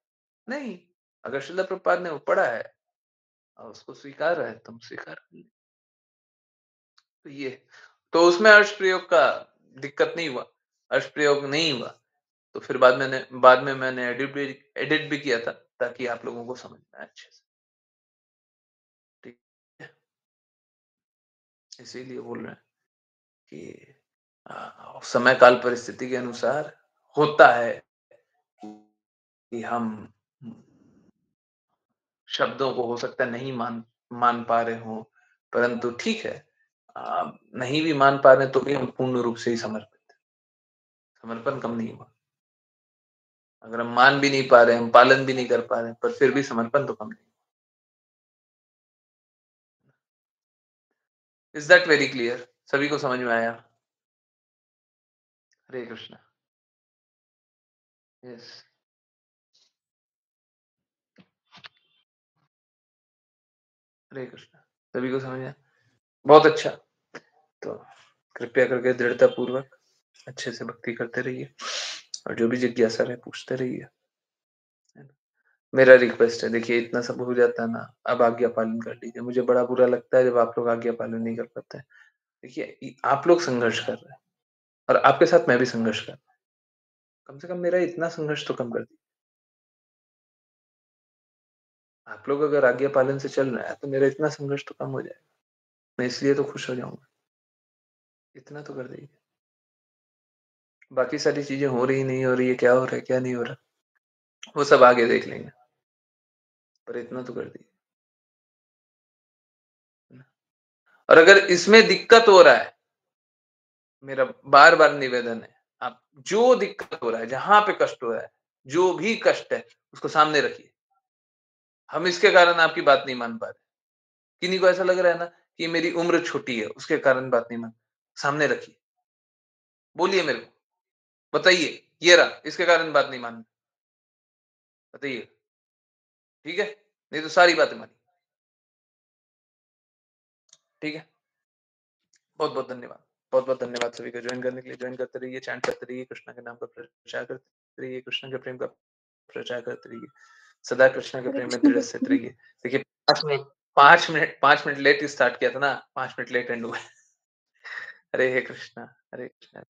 नहीं। अगर श्रील प्रभुपाद ने वो पढ़ा है और उसको स्वीकार है, तुम स्वीकार कर ले। तो ये, तो उसमें अर्श प्रयोग का दिक्कत नहीं हुआ, अर्श प्रयोग नहीं हुआ। तो फिर बाद में मैंने एडिट भी किया था, ताकि आप लोगों को समझ में आए अच्छे से। ठीक है, इसीलिए बोल रहे हैं कि समय काल परिस्थिति के अनुसार होता है कि हम शब्दों को हो सकता है नहीं मान पा रहे हो, परंतु ठीक है, नहीं भी मान पा रहे तो भी हम पूर्ण रूप से ही समर्पण कम नहीं हुआ। अगर हम मान भी नहीं पा रहे, हम पालन भी नहीं कर पा रहे, पर फिर भी समर्पण तो कम नहीं। Is that very clear? सभी को समझ में आया? हरे कृष्णा। यस, हरे कृष्णा। सभी को समझ आया? बहुत अच्छा। तो कृपया करके दृढ़ता पूर्वक अच्छे से भक्ति करते रहिए, और जो भी जिज्ञासा रहे पूछते रहिए। मेरा रिक्वेस्ट है, देखिए इतना सब हो जाता है ना, अब आज्ञा पालन कर लीजिए। मुझे बड़ा बुरा लगता है जब आप लोग आज्ञा पालन नहीं कर पाते हैं। देखिए आप लोग संघर्ष कर रहे हैं, और आपके साथ मैं भी संघर्ष कर रहा हूं। कम से कम मेरा इतना संघर्ष तो कम कर दीजिए। आप लोग अगर आज्ञा पालन से चल रहे हैं तो मेरा इतना संघर्ष तो कम हो जाएगा। मैं इसलिए तो खुश हो जाऊंगा। इतना तो कर दीजिए। बाकी सारी चीजें हो रही नहीं हो रही है, क्या हो रहा है क्या नहीं हो रहा, वो सब आगे देख लेंगे, पर इतना तो कर दीजिए। और अगर इसमें दिक्कत हो रहा है, मेरा बार बार निवेदन है, आप जो दिक्कत हो रहा है, जहां पे कष्ट हो रहा है, जो भी कष्ट है उसको सामने रखिए। हम इसके कारण आपकी बात नहीं मान पा रहे, किन्हीं को ऐसा लग रहा है ना कि मेरी उम्र छोटी है उसके कारण बात नहीं मान, सामने रखिए, बोलिए मेरे को, बताइए ये रहा इसके कारण बात नहीं मान, बताइए, ठीक है? नहीं तो सारी बातें मानी। ठीक है, बहुत बहुत धन्यवाद, बहुत बहुत धन्यवाद सभी को ज्वाइन करने के लिए। ज्वाइन करते रहिए, चैंट करते रहिए, कृष्णा के नाम का प्रचार करते रहिए, कृष्ण के प्रेम का प्रचार करते रहिए, सदा कृष्ण के हरे प्रेम में कृष्ण दृढ़ स्थित रहिए। देखिए 5 मिनट लेट स्टार्ट किया था ना, 5 मिनट लेट एंड हुआ। हरे कृष्णा, हरे कृष्णा।